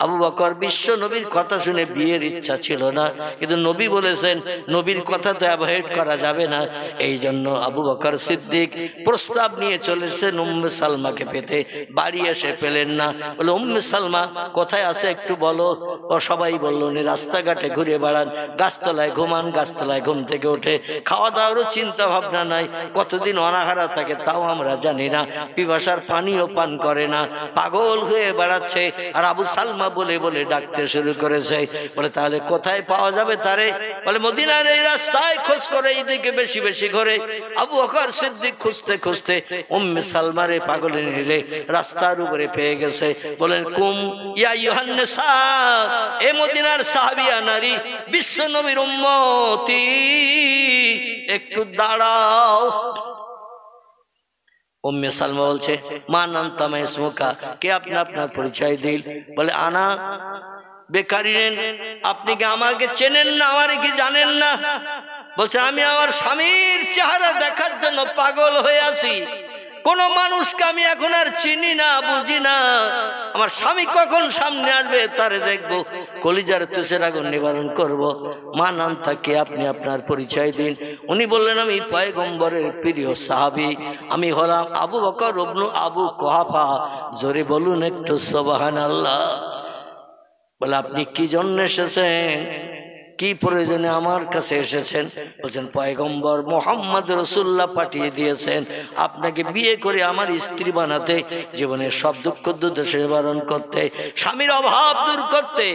আবু বকর বিশ্ব নবীর কথা শুনে বিয়ের ইচ্ছা ছিল না, কিন্তু নবী বলেছেন নবীর কথা তো অ্যাভয়েড করা যাবে না। এই জন্য আবু বকর সিদ্দিক প্রস্তাব নিয়ে চলেছেন উম্মে সালমাকে পেতে। বাড়ি এসে পেলেন না, বলে উম্মে সালমা কোথায় আছে একটু বলো। ও সবাই বলল, উনি রাস্তাঘাটে ঘুরে বেড়ান, গাছতলায় ঘুমান, গাছতলায় ঘুম থেকে ওঠে, খাওয়া দাওয়ারও চিন্তা ভাবনা নাই, কতদিন অনাহারা থাকে তাও আমরা জানি না, পিপাসার পানিও পান করে না, পাগল হয়ে বেড়াচ্ছে। আর আবু সালমা বলে বলে ডাকতে শুরু করেছে। বলে তাহলে কোথায় পাওয়া যাবে তারে? বলে মদিনার এই রাস্তায় খোঁজ করে, এইদিকে বেশি বেশি করে। আবু বকর সিদ্দিক খুঁজতে খুঁজতে উম্মে সালমারে পাগলে নিলে রাস্তার উপরে পেয়ে গেছে। বলেন, কুম ইয়া আইয়ুহান নিসা, এ মদিনার সাহাবিয়া নারী, বিশ্ব নবীর উম্মতি, একটু দাঁড়াও। উম্মে সালমা বলছে, মা আনতা মা ইসমুকা, কে আপনি আপনার পরিচয় দিল। বলে, আনা বেকারিন, আপনি কি আমাকে চেনেন না, আমার কি জানেন না? বলছে, আমি আমার স্বামীর চেহারা দেখার জন্য পাগল হয়ে আছি। কোন মানুষকে আমি এখন আর চিনি না, বুঝি না। আমার স্বামী কখন সামনে আসবে তারে দেখবো, কলিজার তুষের আগুন নিবারণ করব। মা নাম থাকে, আপনি আপনার পরিচয় দিন। উনি বললেন, আমি পয়গম্বরের প্রিয় সাহাবী, আমি হলাম আবু বকর ইবনে আবু কুহাফা। জোরে বলুন একটু সুবহানাল্লাহ। বলে, আপনি কি জন্য এসেছেন, কি প্রয়োজনে আমার কাছে এসেছেন? বলছেন, পয়গম্বর মুহাম্মদ রাসূলুল্লাহ পাঠিয়ে দিয়েছেন আপনাকে বিয়ে করে আমার স্ত্রী বানাতে, জীবনের সব দুঃখ দুর্দশা নিবারণ করতে, স্বামীর অভাব দূর করতে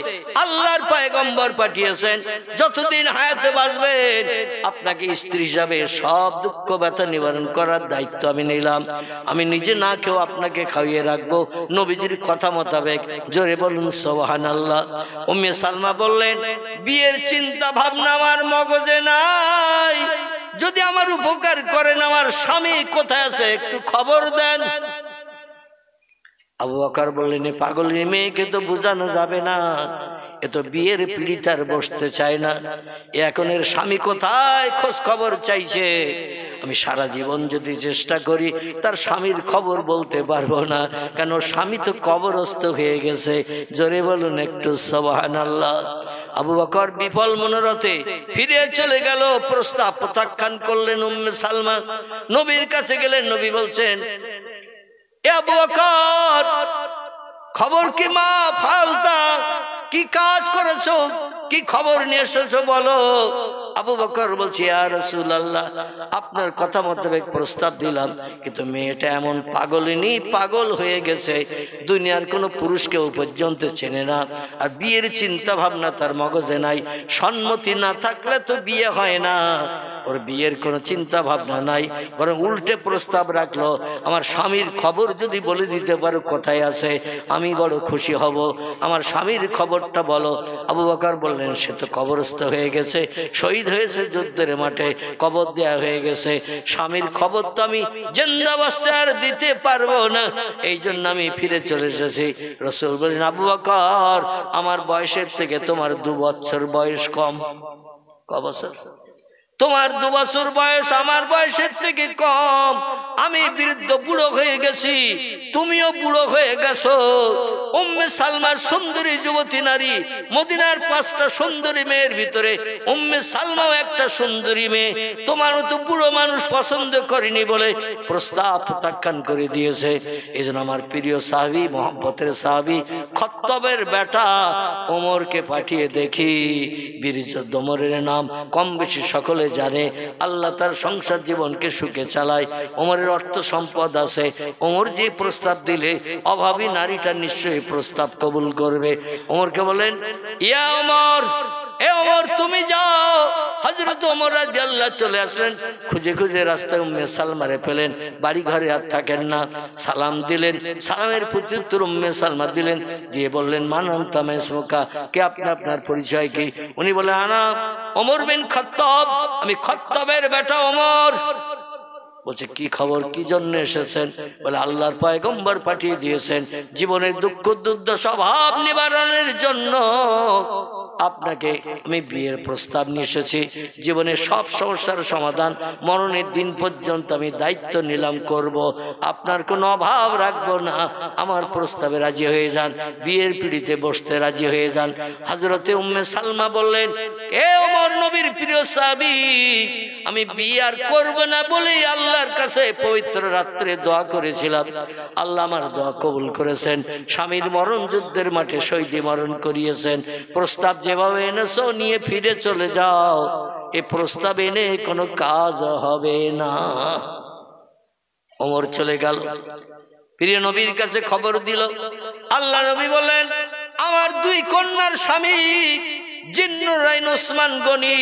আল্লাহর পয়গম্বর পাঠিয়েছেন। যতদিন হায়াতে বাঁচবেন আপনাকে স্ত্রী হিসাবে সব দুঃখ ব্যথা নিবারণ করার দায়িত্ব আমি নিলাম। আমি নিজে না খেয়েও আপনাকে খাইয়ে রাখবো নবীজির কথা মোতাবেক। জোরে বলুন সুবহানাল্লাহ। উম্মে সালমা বললেন, বিয়ের চিন্তা ভাবনা আমার মগজে নাই, যদি আমার উপকার করেন, আমার স্বামী কোথায় আছে একটু খবর দেন। আবু বকর বললেন, পাগল মেয়েকে তো বোঝানো যাবে না, এ তো বিয়ের পিড়িতে আর বসতে চায় না, এখন এর স্বামী কোথায় খোঁজ খবর চাইছে। আমি সারা জীবন যদি চেষ্টা করি তার স্বামীর খবর বলতে পারবো না, কেন স্বামী তো কবরস্থ হয়ে গেছে। জোরে বলুন একটু সুবহানাল্লাহ। আবু বকর বিফল মনোরথে ফিরে চলে গেল, প্রস্তাব প্রত্যাখ্যান করলেন উম্মে সালমা। নবীর কাছে গেলেন, নবী বলছেন, এ আবু বকর, খবর কি মা ফালতা, কি কাজ করেছো, কি খবর নিয়ে এসেছো বলো। আবু বকর বলছে, ইয়া রাসূলুল্লাহ, আপনার কথা মোতাবেক প্রস্তাব দিলাম, কিন্তু মেয়েটা এমন পাগলিনী, পাগল হয়ে গেছে, দুনিয়ার কোনো পুরুষকেও পর্যন্ত চেনে না, আর বিয়ের চিন্তা ভাবনা তার মগজে নাই। সম্মতি না থাকলে তো বিয়ে হয় না, ওর বিয়ের কোনো চিন্তা ভাবনা নাই, বরং উল্টে প্রস্তাব রাখলো, আমার স্বামীর খবর যদি বলে দিতে পারো কোথায় আছে, আমি বড় খুশি হব, আমার স্বামীর খবরটা বলো। আবু বকর বললেন, সে তো কবরস্থ হয়ে গেছে, শহীদ হয়েছে যুদ্ধের মাঠে, কবর দেয়া হয়ে গেছে, স্বামীর খবর তো আমি জিন্দাবস্থায় আর দিতে পারবো না, এই জন্য আমি ফিরে চলে এসেছি। রাসূল বলেন, আবু বকর, আমার বয়সের থেকে তোমার 2 বছর বয়স কম। ক বছর? তোমার 2 বছর বয়স আমার বয়সের থেকে কম, আমি বৃদ্ধ বুড়ো হয়ে গেছি, তুমিও বুড়ো হয়ে গেছো। উম্মে সালমার সুন্দরী যুবতী নারী, মদিনার 5টা সুন্দরী মেয়ের ভিতরে উম্মে সালমাও একটা সুন্দরী মেয়ে, তোমারও তো বুড়ো মানুষ পছন্দ করেনি বলে প্রস্তাব প্রত্যাখ্যান করে দিয়েছে। এই জন্য আমার প্রিয় সাহাবী, মহব্বতের সাহাবী খত্তবের বেটা ওমরকে পাঠিয়ে দেখি। বীর যোদ্ধা ওমরের নাম কম বেশি সকলে জানে, আল্লাহ তার সংসার জীবনকে সুখে চালায়, ওমরের অর্থ সম্পদ আছে, ওমর যে প্রস্তাব দিলে অভাবী নারীটা নিশ্চয়ই প্রস্তাব কবুল করবে। ওমরকে বলেন, ইয়া ওমর, এ ওমর তুমি যাও। হযরত ওমর রাদিয়াল্লাহু চলে আসলেন, খুঁজে খুঁজে রাস্তায় উম্মে সালমারে পেলেন, বাড়ি ঘরে আর থাকেন না, সালাম দিলেন, সালামের প্রত্যুত্তর উম্মে সালমা দিলেন, দিয়ে বললেন, মান আনতা মা ইসমুকা, কে আপনি, আপনার পরিচয় কি? উনি বলেন, আনা ওমর বিন খাত্তাব, আমি খাত্তাবের বেটা ওমর। বলছে, কি খবর, কি জন্য এসেছেন? বলে, আল্লাহর পয়গম্বর পাঠিয়ে দিয়েছেন জীবনের দুঃখ দুর্দশা অভাব নিবারণের জন্য আপনাকে আমি বিয়ের প্রস্তাব নিয়ে এসেছি। জীবনের সব সমস্যার সমাধান মরণের দিন পর্যন্ত আমি দায়িত্ব নিলাম করব, আপনার কোনো অভাব রাখবো না, আমার প্রস্তাবে রাজি হয়ে যান, বিয়ের পিড়িতে বসতে রাজি হয়ে যান। হযরতে উম্মে সালমা বললেন, এ ওমর, নবীর প্রিয় সাহাবী, আমি বিয়ে আর করব না বলেই আল্লাহর কাছে পবিত্র রাত্রে দোয়া করেছিলাম, আল্লাহ আমার দোয়া কবুল করেছেন, স্বামীর মরণ যুদ্ধের মাঠে শহীদি মরণ করিয়েছেন, প্রস্তাব যেভাবে এনেছো নিয়ে ফিরে চলে যাও, এ প্রস্তাব এনে কোনো কাজ হবে না। ওমর চলে গেল, প্রিয় নবীর কাছে খবর দিল। আল্লাহ নবী বললেন, আমার 2 কন্যার স্বামী জিন্নুরাইন ওসমান গনি,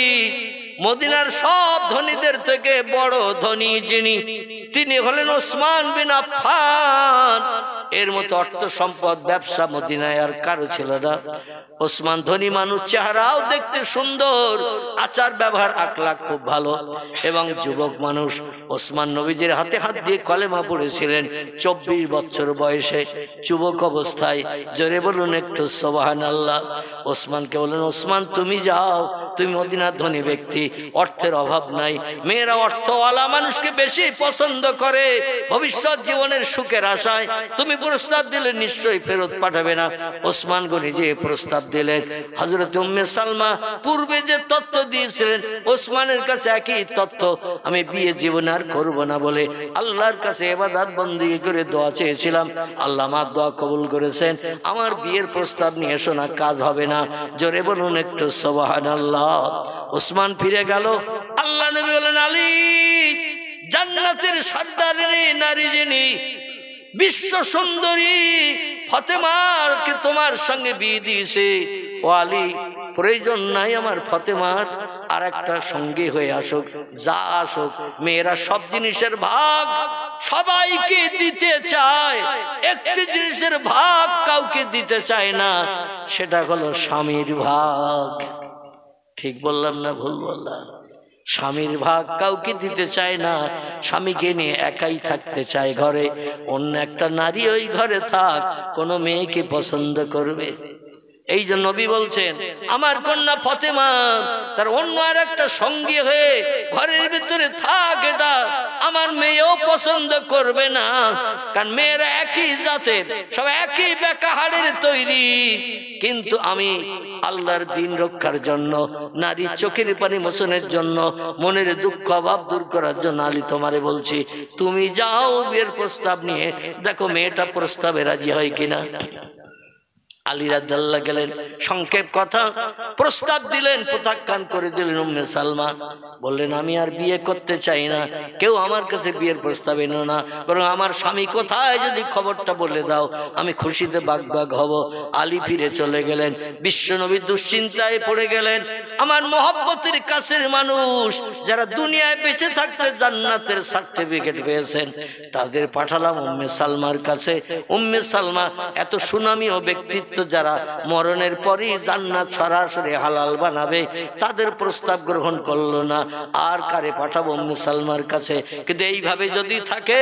মদিনার সব ধনীদের থেকে বড় ধনী যিনি, তিনি হলেন ওসমান বিন আফফান। এর মতো অর্থ সম্পদ ব্যবসা মদিনায় আর কারো ছিল না। ওসমান ধনী মানুষ, চেহারাও দেখতে সুন্দর, আচার ব্যবহার আখলাক খুব ভালো, এবং যুবক মানুষ। ওসমান নবীজির হাতে হাত দিয়ে কলেমা পড়েছিলেন 24 বছর বয়সে, যুবক অবস্থায়। জোরে বলুন একটু সুবহানাল্লাহ। ওসমানকে বলেন, ওসমান তুমি যাও, তুমি মদিনার ধনী ব্যক্তি, অর্থের অভাব নাই, মেয়েরা অর্থওয়ালা মানুষকে বেশি পছন্দ করে, ভবিষ্যৎ জীবনের সুখের আশায় তুমি প্রস্তাব দিলে নিশ্চয়ই ফেরত পাঠাবে না। ওসমান গনি যে প্রস্তাব দিলেন, হযরত উম্মে সালমা পূর্বে যে তথ্য দিয়েছিলেন, ওসমানের কাছে একই তথ্য, আমি বিয়ে জীবন আর করব না বলে আল্লাহর কাছে ইবাদত বন্দেগী করে দোয়া চেয়েছিলাম, আল্লাহ আমার দোয়া কবুল করেছেন, আমার বিয়ের প্রস্তাব নিয়ে শোনা কাজ হবে না। জোরে বলুন একটু সুবহানাল্লাহ। ওসমান ফিরে গেল। আল্লাহ নবী বলেন, আলী, জান্নাতের সর্দারিনী নারী যিনি, বিশ্ব সুন্দরী ফাতেমাকে তোমার সঙ্গে বিয়ে দিয়েছে, ও আলী, প্রয়োজন নাই আমার ফাতেমার আর একটা সঙ্গী হয়ে আসুক, যা আসুক, মেয়েরা সব জিনিসের ভাগ সবাইকে দিতে চায়, একটি জিনিসের ভাগ কাউকে দিতে চায় না, সেটা হলো স্বামীর ভাগ। ঠিক বললাম না ভুল বললাম? স্বামীর ভাগ কাউকে দিতে চায় না, স্বামীকে নিয়ে একাই থাকতে চায় ঘরে, অন্য একটা নারী ওই ঘরে থাক, কোনো মেয়েকে পছন্দ করবে? এই জন্য নবী বলছেন, আমার কন্যা ফাতেমা তার অন্য আর একটা সঙ্গী হয়ে ঘরের ভিতরে থাক, এটা আমার মেয়েও পছন্দ করবে না, কারণ মেয়েরা একই জাতের, সব একই বেকাহাড়ের তৈরি, কিন্তু আমি আল্লাহর দিন রক্ষার জন্য, নারীর চোখের পানি মোচনের জন্য, মনের দুঃখ অভাব দূর করার জন্য আলী তোমারে বলছি, তুমি যাও বিয়ের প্রস্তাব নিয়ে, দেখো মেয়েটা প্রস্তাবে রাজি হয় কিনা। আলী রাদিয়াল্লাহু গেলেন, সংক্ষেপ কথা, প্রস্তাব দিলেন, প্রত্যাখ্যান করে দিলেন। উম্মে সালমা বললেন, আমি আর বিয়ে করতে চাই না, কেউ আমার কাছে বিয়ের প্রস্তাব এনো না, বরং আমার স্বামী কোথায় যদি খবরটা বলে দাও, আমি খুশিতে বাগবাগ হব। আলী ফিরে চলে গেলেন। বিশ্বনবী দুশ্চিন্তায় পড়ে গেলেন। আমার মহব্বতের কাছের মানুষ যারা দুনিয়ায় বেঁচে থাকতে জান্নাতের সার্টিফিকেট পেয়েছেন, তাদের পাঠালাম উম্মে সালমার কাছে। উম্মে সালমা এত সুনামী ও ব্যক্তিত্ব, যারা মরণের পরই জান্নাত সরাসরি হালাল বানাবে, তাদের প্রস্তাব গ্রহণ করলো না। আর কারে পাঠাবো? উম্মে সালমার কাছে। কিন্তু এইভাবে যদি থাকে,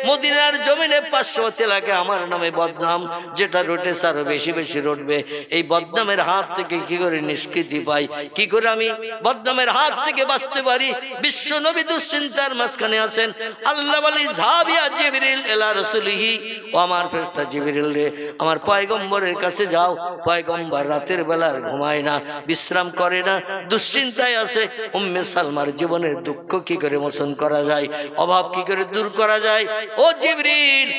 মদিনার জমিনে 500 এলাকায় আমার নামে বদনাম যেটা রটেছে আরো বেশি বেশি রটবে। এই বদনামের হাত থেকে কি করে নিষ্কৃতি পাই, কি করে আমি বদনামের হাত থেকে বাঁচতে পারি? বিশ্ব নবী দুশ্চিন্তার মাঝখানে আছেন। আল্লাহ বলি, যাবিয়া জিবরিল ইলা রাসূলিহি, ও আমার ফেরেশতা জিবরিল রে, আমার পয়গম্বরের কাছে যাও। পয়গম্বর রাতের বেলা ঘুমায় না, বিশ্রাম করে না, দুশ্চিন্তায় আছে। উম্মে সালমার জীবনের দুঃখ কি করে মোচন করা যায়, অভাব কি করে দূর করা যায়? ও জিবরিল,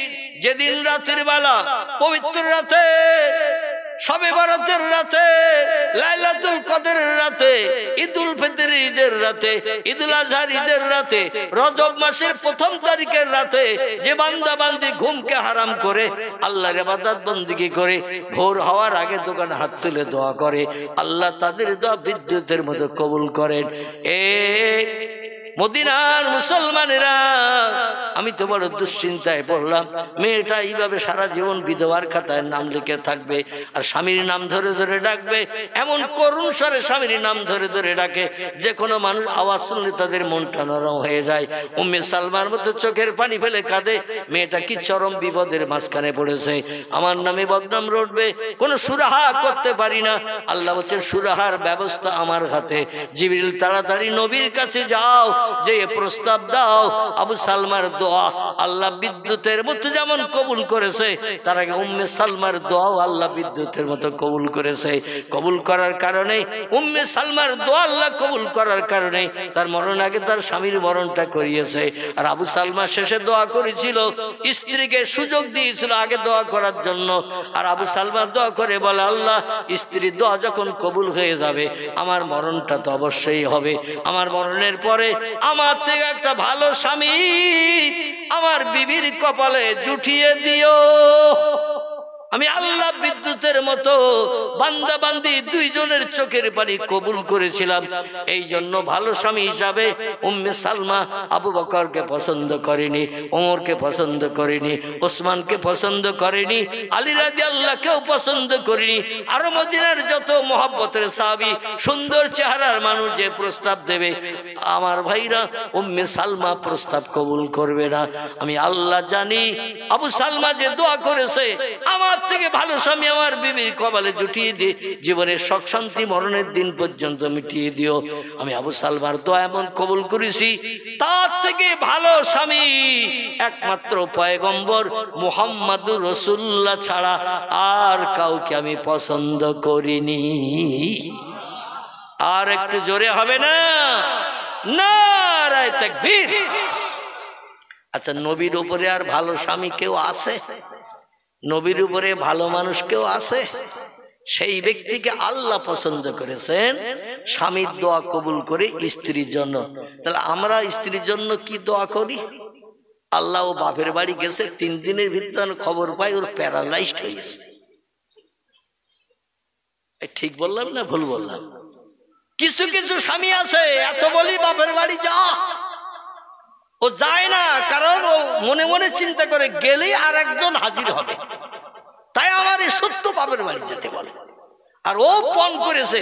যেদিন রাতের বেলা, পবিত্র রাতে, শবে বরাতের রাতে, লাইলাতুল কদরের রাতে, ঈদুল ফিতর ঈদের রাতে, ঈদুল আজহার ঈদের রাতে, রজব মাসের 1ম তারিখের রাতে যে বান্দা বান্দি ঘুমকে হারাম করে আল্লাহর ইবাদত বন্দেগী করে, ভোর হওয়ার আগে দোকানে হাত তুলে দোয়া করে, আল্লাহ তাদের দোয়া বিদ্যুতের মতো কবুল করেন। মদিনার মুসলমানেরা, আমি তো বড় দুশ্চিন্তায় পড়লাম। মেয়েটা এইভাবে সারা জীবন বিধবার খাতায় নাম লিখে থাকবে, আর স্বামীর নাম ধরে ধরে ডাকবে। এমন করুণ স্বরে স্বামীর নাম ধরে ধরে ডাকে, যে কোনো মানুষ আওয়াজ শুনলে তাদের মনটা নরম হয়ে যায়। উম্মে সালমার মতো চোখের পানি ফেলে কাঁদে। মেয়েটা কি চরম বিপদের মাঝখানে পড়েছে, আমার নামে বদনাম রটবে, কোনো সুরাহা করতে পারি না। আল্লাহ বলছেন, সুরাহার ব্যবস্থা আমার হাতে। জিবরিল, তাড়াতাড়ি নবীর কাছে যাও, যে প্রস্তাব দাও। আবু সালমার দোয়া আল্লাহ বিদ্যুতের মতো যেমন কবুল করেছে, তার আগে উম্মে সালমার দোয়াও আল্লাহ বিদ্যুতের মতো কবুল করেছে। কবুল করার কারণে, উম্মে সালমার দোয়া আল্লাহ কবুল করার কারণে তার মরণ আগে তার স্বামীর মরণটা করিয়েছে। আর আবু সালমা শেষে দোয়া করেছিল, স্ত্রীকে সুযোগ দিয়েছিল আগে দোয়া করার জন্য। আর আবু সালমা দোয়া করে বলে, আল্লাহ, স্ত্রীর দোয়া যখন কবুল হয়ে যাবে, আমার মরণটা তো অবশ্যই হবে। আমার মরণের পরে আমার থেকে একটা ভালো স্বামী আমার বিবির কপালে জুটিয়ে দিও। আমি আল্লাহ বিদ্যুতের মতো বান্দা বান্দি দুইজনের চোখের পানি কবুল করেছিলাম। এই জন্য ভালো স্বামী হিসাবে উম্মে সালমা আবু বকরকে পছন্দ করেনি, ওমরকে পছন্দ করেনি, ওসমানকে পছন্দ করেনি, আলী রাদিয়াল্লাহুকেও পছন্দ করেনি। আরো মদিনার যত মহব্বতের সাহাবী, সুন্দর চেহারার মানুষ যে প্রস্তাব দেবে, আমার ভাইরা, উম্মে সালমা প্রস্তাব কবুল করবে না। আমি আল্লাহ জানি, আবু সালমা যে দোয়া করেছে, আমার থেকে ভালো স্বামী আমার বিবির কপালে জুটিয়ে দিয়ে জীবনের সুখ শান্তি মরণের দিন পর্যন্ত মিটিয়ে দিও। আমি আবু সালমার দোয়া এমন কবুল করেছি, তার থেকে ভালো স্বামী একমাত্র পয়গম্বর মুহাম্মাদুর রাসূলুল্লাহ ছাড়া আর কাউকে আমি পছন্দ করিনি। আর একটু জোরে হবে না? নারায়ে তাকবীর। আচ্ছা, নবীর উপরে আর ভালো স্বামী কেউ আছে? নবীর উপরে ভালো মানুষ কেউ আছে? সেই ব্যক্তিকে আল্লাহ পছন্দ করেছেন স্বামীর দোয়া কবুল করে স্ত্রীর জন্য। তাহলে আমরা স্ত্রীর জন্য কি দোয়া করি? আল্লাহ, ও বাপের বাড়ি গেছে, 3 দিনের ভিতরে খবর পাই ওর প্যারালাইজড হয়েছে। ঠিক বললাম না ভুল বললাম? কিছু কিছু স্বামী আছে, এত বলি বাপের বাড়ি যা, ও যায় না, কারণ ও মনে মনে চিন্তা করে গেলেই আর একজন হাজির হবে, তাই আমার এই সত্য বাপের বাড়ি যেতে বলে। আর ও পণ করেছে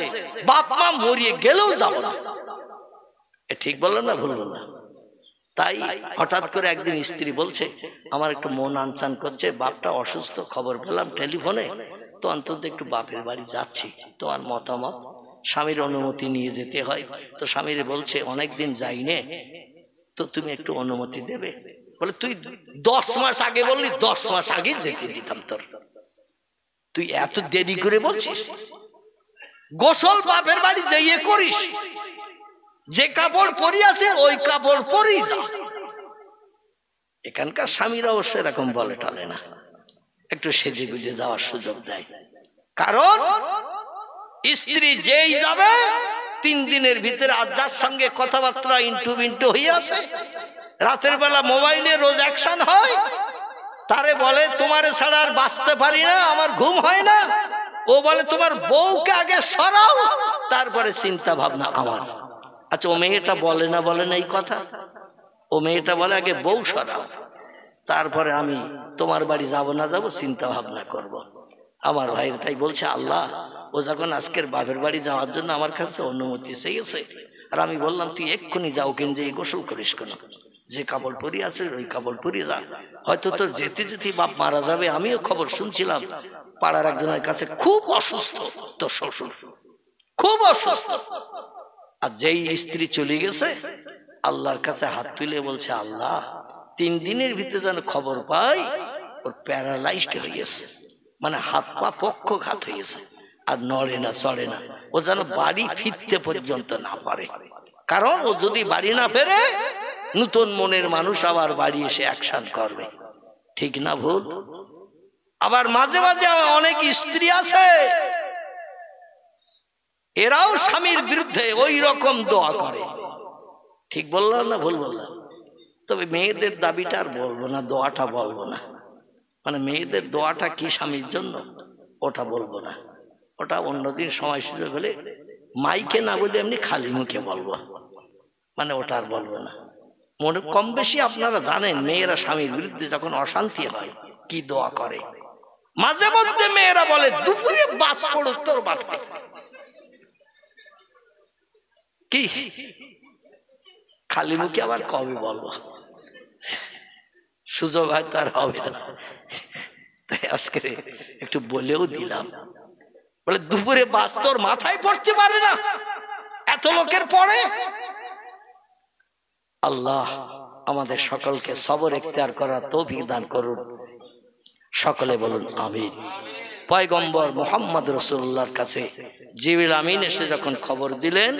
বাপ মা মরিয়ে গেলেও যাব না। ঠিক বললাম না ভুল বললাম? তাই হঠাৎ করে একদিন স্ত্রী বলছে, আমার একটু মন আনচান করছে, বাপটা অসুস্থ, খবর পেলাম টেলিফোনে, তো অন্তত একটু বাপের বাড়ি যাচ্ছি, তোমার মতামত? স্বামীর অনুমতি নিয়ে যেতে হয়। তো স্বামীরে বলছে, অনেকদিন যাইনে, তো তুমি একটু অনুমতি দেবে? বলে, তুই 10 মাস আগে বললি, 10 মাস আগে যেতে দিতাম তোর, তুই এত দেরি করে বলছিস? গোসল বাপের বাড়ি যাইয়ে করিস, যে কাপড় পরি আছে ওই কাপড় পরি যা। এখানকার স্বামীরা অবশ্য এরকম বলে টলে না, একটু সেজে গুজে যাওয়ার সুযোগ দেয়। কারণ স্ত্রী যেই যাবে 3 দিনের ভিতরে আর যার সঙ্গে কথাবার্তা ইন্টু বিন্টু হয়ে আছে, রাতের বেলা মোবাইলে রোজ অ্যাকশন হয়, তারে বলে তোমারে ছাড়া আর বাঁচতে পারি না, আমার ঘুম হয় না। ও বলে তোমার বউকে আগে সরাও, তারপরে চিন্তা ভাবনা আমার। আচ্ছা, ও মেয়েটা বলে না এই কথা? ও মেয়েটা বলে আগে বউ সরাও, তারপরে আমি তোমার বাড়ি যাব না যাব চিন্তা ভাবনা করব। আমার ভাইয়ের তাই বলছে, আল্লাহ, ও যখন আজকের বাপের বাড়ি যাওয়ার জন্য আমার কাছে অনুমতি চেয়েছে, আর আমি বললাম তুই এক্ষুনি যাও, কেন যে গোসল করিস কেন, যে কাপড় পরি আছে ওই কাপড় পরি যা, হয়তো তোর যেতে যেতে বাপ মারা যাবে। আমিও খবর শুনছিলাম পাড়ার একজনের কাছে খুব অসুস্থ, তোর শ্বশুর খুব অসুস্থ। আর যেই স্ত্রী চলে গেছে, আল্লাহর কাছে হাত তুলে বলছে, আল্লাহ 3 দিনের ভিতরে যেন খবর পাই ওর প্যারালাইজড হয়ে গেছে, মানে হাত পা পক্ষঘাত হয়েছে, আর নড়ে না চড়ে না, ও যেন বাড়ি ফিরতে পর্যন্ত না পারে। কারণ ও যদি বাড়ি না ফেরে, নতুন মনের মানুষ আবার বাড়ি এসে অ্যাকশন করবে। ঠিক না ভুল? আবার মাঝে মাঝে অনেক স্ত্রী আছে, এরাও স্বামীর বিরুদ্ধে ওই রকম দোয়া করে। ঠিক বললাম না ভুল বললাম? তবে মেয়েদের দাবিটা আর বলবো না, দোয়াটা বলবো না, মানে মেয়েদের দোয়াটা কি স্বামীর জন্য ওটা বলবো না, ওটা অন্যদিন সময় সুযোগ হলে মাইকে না বলে এমনি খালি মুখে বলবো, মানে ওটা আর বলবো না। মনে কম বেশি আপনারা জানেন মেয়েরা স্বামীর বিরুদ্ধে যখন অশান্তি হয় কি দোয়া করে। মাঝে মধ্যে মেয়েরা বলে দুপুরে বাস পড়ুক তোর মাথায়, কি খালি মুখে আবার কবে বলবো, সুযোগ হয়তো আর হবে না, তাই আজকে একটু বলেও দিলাম। বলে দুপুরে বাস তোর মাথায় পড়তে পারে না, এত লোকের পড়ে। আল্লাহ আমাদের সকলকে সবর ইখতিয়ার করার তৌফিক দান করুন, সকলে বলুন আমিন। পয়গম্বর মুহাম্মদ রাসূলুল্লাহর কাছে জিবরিল আমিন এসে যখন খবর দিলেন,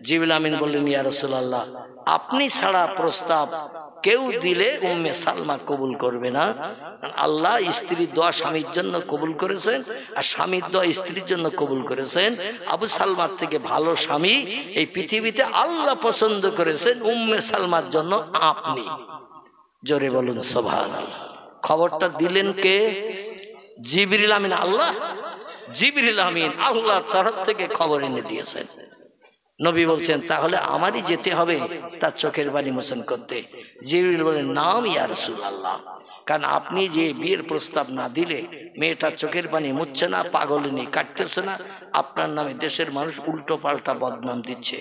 জিবরিল আমিন বললেন, ইয়া রাসূলুল্লাহ, আপনি ছাড়া প্রস্তাব কেউ দিলে উম্মে সালমা কবুল করবে না। আল্লাহ স্ত্রীর দোয়া স্বামীর জন্য কবুল করেছেন, আর স্বামীর দোয়া স্ত্রীর জন্য কবুল করেছেন। আবু সালমার থেকে ভালো স্বামী এই পৃথিবীতে আল্লাহ পছন্দ করেছেন উম্মে সালমার জন্য আপনি। জোরে বলুন সুবহানাল্লাহ। খবরটা দিলেন কে? জিবরিল আমিন। আল্লাহ, জিবরিল আমিন আল্লাহর তরফ থেকে খবর এনে দিয়েছেন। নবী বলছেন, তাহলে আমারই যেতে হবে তার চোখের পানি মোচন করতে। জিবরিল বলেন, নাম ইয়া রাসূলুল্লাহ, কারণ আপনি যে বিয়ের প্রস্তাব না দিলে মেয়েটার চোখের পানি মুছছে না, পাগলিনী কাটতেছে না, আপনার নামে দেশের মানুষ উল্টো পাল্টা বদনাম দিচ্ছে,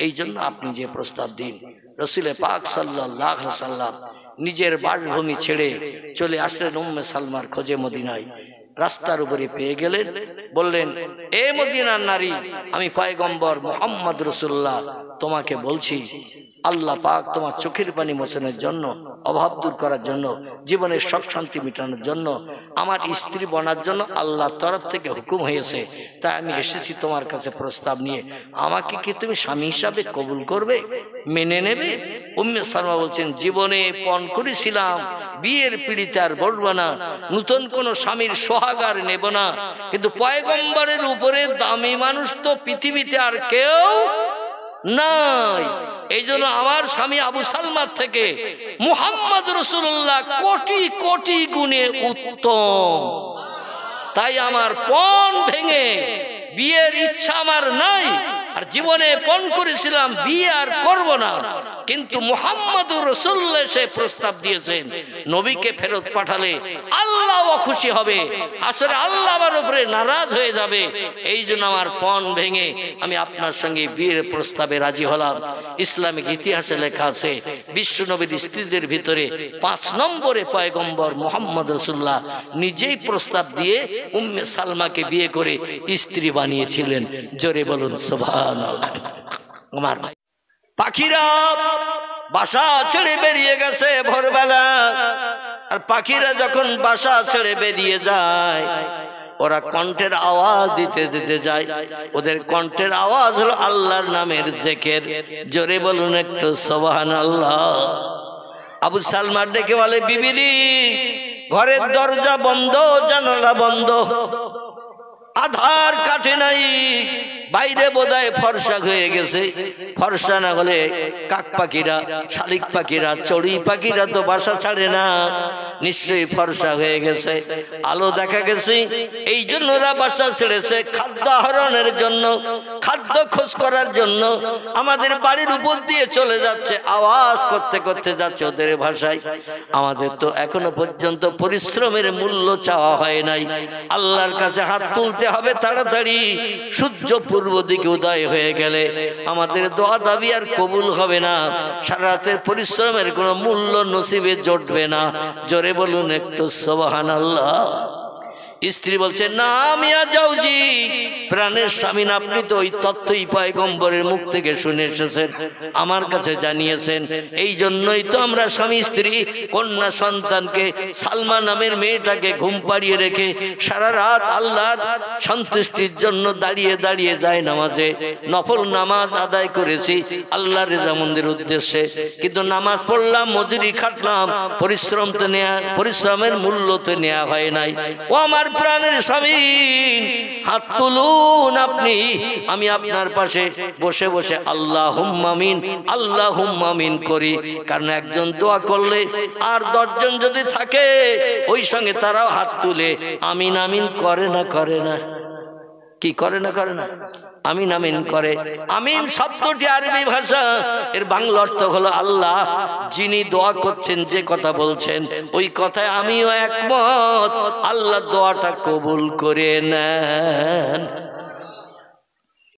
এই জন্য আপনি যে প্রস্তাব দিন। রাসূল পাক সাল্লাল্লাহু আলাইহি ওয়াসাল্লাম নিজের বাসভূমি ছেড়ে চলে আসলেন উম্মে সালমার খোঁজে মদিনায়। রাস্তার উপরে পেয়ে গেলেন, বললেন, এ মদিনার নারী, আমি পয়গম্বর মুহাম্মদ রাসূলুল্লাহ তোমাকে বলছি, আল্লাহ পাক তোমার চোখের পানি মোচনের জন্য, অভাব দূর করার জন্য, জীবনের শোক শান্তি মেটানোর জন্য, আমার স্ত্রী বনার জন্য আল্লাহর তরফ থেকে হুকুম হয়েছে, তাই আমি এসেছি তোমার কাছে প্রস্তাব নিয়ে। আমাকে কি তুমি স্বামী হিসাবে কবুল করবে, মেনে নেবে? উম্মে সালমা বলছেন, জীবনে পণ করেছিলাম বিয়ের পিড়িতে আর বলবো না, নতুন কোন স্বামীর সোহাগার নেব না, কিন্তু পয়গম্বরের উপরে দামি মানুষ তো পৃথিবীতে আর কেউ নাই। এই জন্য আমার স্বামী আবু সালমার থেকে মুহাম্মদ রাসূলুল্লাহ কোটি কোটি গুণে উত্তম। তাই আমার পণ ভেঙে বিয়ের ইচ্ছা আমার নাই, আর জীবনে পণ করেছিলাম বিয়ে আর করব না, কিন্তু মুহাম্মদুর রাসূলুল্লাহ সে প্রস্তাব দিয়েছেন, নবীকে ফেরত পাঠালে আল্লাহ খুশি হবে, আসলে আল্লাহ আমার উপরে নারাজ হয়ে যাবে। এই জন্য আমার পণ ভেঙে আমি আপনার সঙ্গে বিয়ের প্রস্তাবে রাজি হলাম। ইসলামিক ইতিহাসে লেখা আছে, বিশ্ব নবীর স্ত্রীদের ভিতরে 5 নম্বরে পয়গম্বর মুহাম্মদ রাসূলুল্লাহ নিজেই প্রস্তাব দিয়ে উম্মে সালমাকে বিয়ে করে স্ত্রী বানিয়েছিলেন। জোরে বলুন সুবহানাল্লাহ। আমার পাখিরা বাসা ছেড়ে বেরিয়ে গেছে ভোরবেলা, আর পাখিরা যখন বাসা ছেড়ে বেরিয়ে যায়, ওরা কণ্ঠের আওয়াজ দিতে দিতে যায়। ওদের কণ্ঠের আওয়াজ হলো আল্লাহর নামের জিকির। জোরে বলুন একটু সুবহানাল্লাহ। আবু সালমা ডেকে বলে, বিবিরি, ঘরের দরজা বন্ধ, জানালা বন্ধ, আধার কাটে নাই, বাইরে বোধহয় ফর্সা হয়ে গেছে। ফর্সা না হলে কাক পাখিরা, শালিক পাখিরা, চড়ুই পাখিরা তো বাসা ছাড়ে না, নিশ্চয়ই ফর্সা হয়ে গেছে। আলো দেখা গেছে, এই জন্য ওরা বাসা ছেড়েছে খাদ্য আহরণের জন্য, খাদ্য খোঁজ করার জন্য। আমাদের বাড়ির উপর দিয়ে চলে যাচ্ছে, আওয়াজ করতে করতে যাচ্ছে ওদের ভাষায়। আমাদের তো এখনো পর্যন্ত পরিশ্রমের মূল্য চাওয়া হয় নাই। আল্লাহর কাছে হাত তুলতে হবে তাড়াতাড়ি। সূর্য পূর্ব দিকে উদয় হয়ে গেলে আমাদের দোয়া দাবি আর কবুল হবে না, সারা রাতের পরিশ্রমের কোনো মূল্য নসিবে জুটবে না। জোরে বলুন একটু সুবহানাল্লাহ। স্ত্রী বলছে, না মিয়া জাউজি, প্রাণের স্বামী আপনি তো ওই তথ্যই পয়গম্বরের মুখ থেকে শুনে এসেছেন, আমার কাছে জানিয়েছেন। এই জন্যই তো আমরা স্বামী স্ত্রী কন্যা সন্তানকে, সালমা নামের মেয়েটাকে ঘুম পাড়িয়ে রেখে সারা রাত আল্লাহর সন্তুষ্টির জন্য দাঁড়িয়ে দাঁড়িয়ে যায় নামাজে নফল নামাজ আদায় করেছি আল্লাহর রেজামন্দির উদ্দেশ্যে। কিন্তু নামাজ পড়লাম, মজুরি খাটলাম, পরিশ্রম তো নেয়া, পরিশ্রমের মূল্য তো নেওয়া হয় নাই। ও আমার প্রাণের স্বামী, হাত তুলুন আপনি, আমি আপনার পাশে বসে বসে আল্লাহুম্মা আমিন, আল্লাহুম্মা আমিন করি। কারণ একজন দোয়া করলে আর 10 জন যদি থাকে ওই সঙ্গে তারাও হাত তুলে আমিন আমিন করে না, করে না? কি করে না, করে না? আমিন আমিন করে। আমিন শব্দটি আরবি ভাষা, এর বাংলা অর্থ হলো আল্লাহ যিনি দোয়া করছেন, যে কথা বলছেন ওই কথায় আমিও একমত, আল্লাহ দোয়াটা কবুল করে নেন।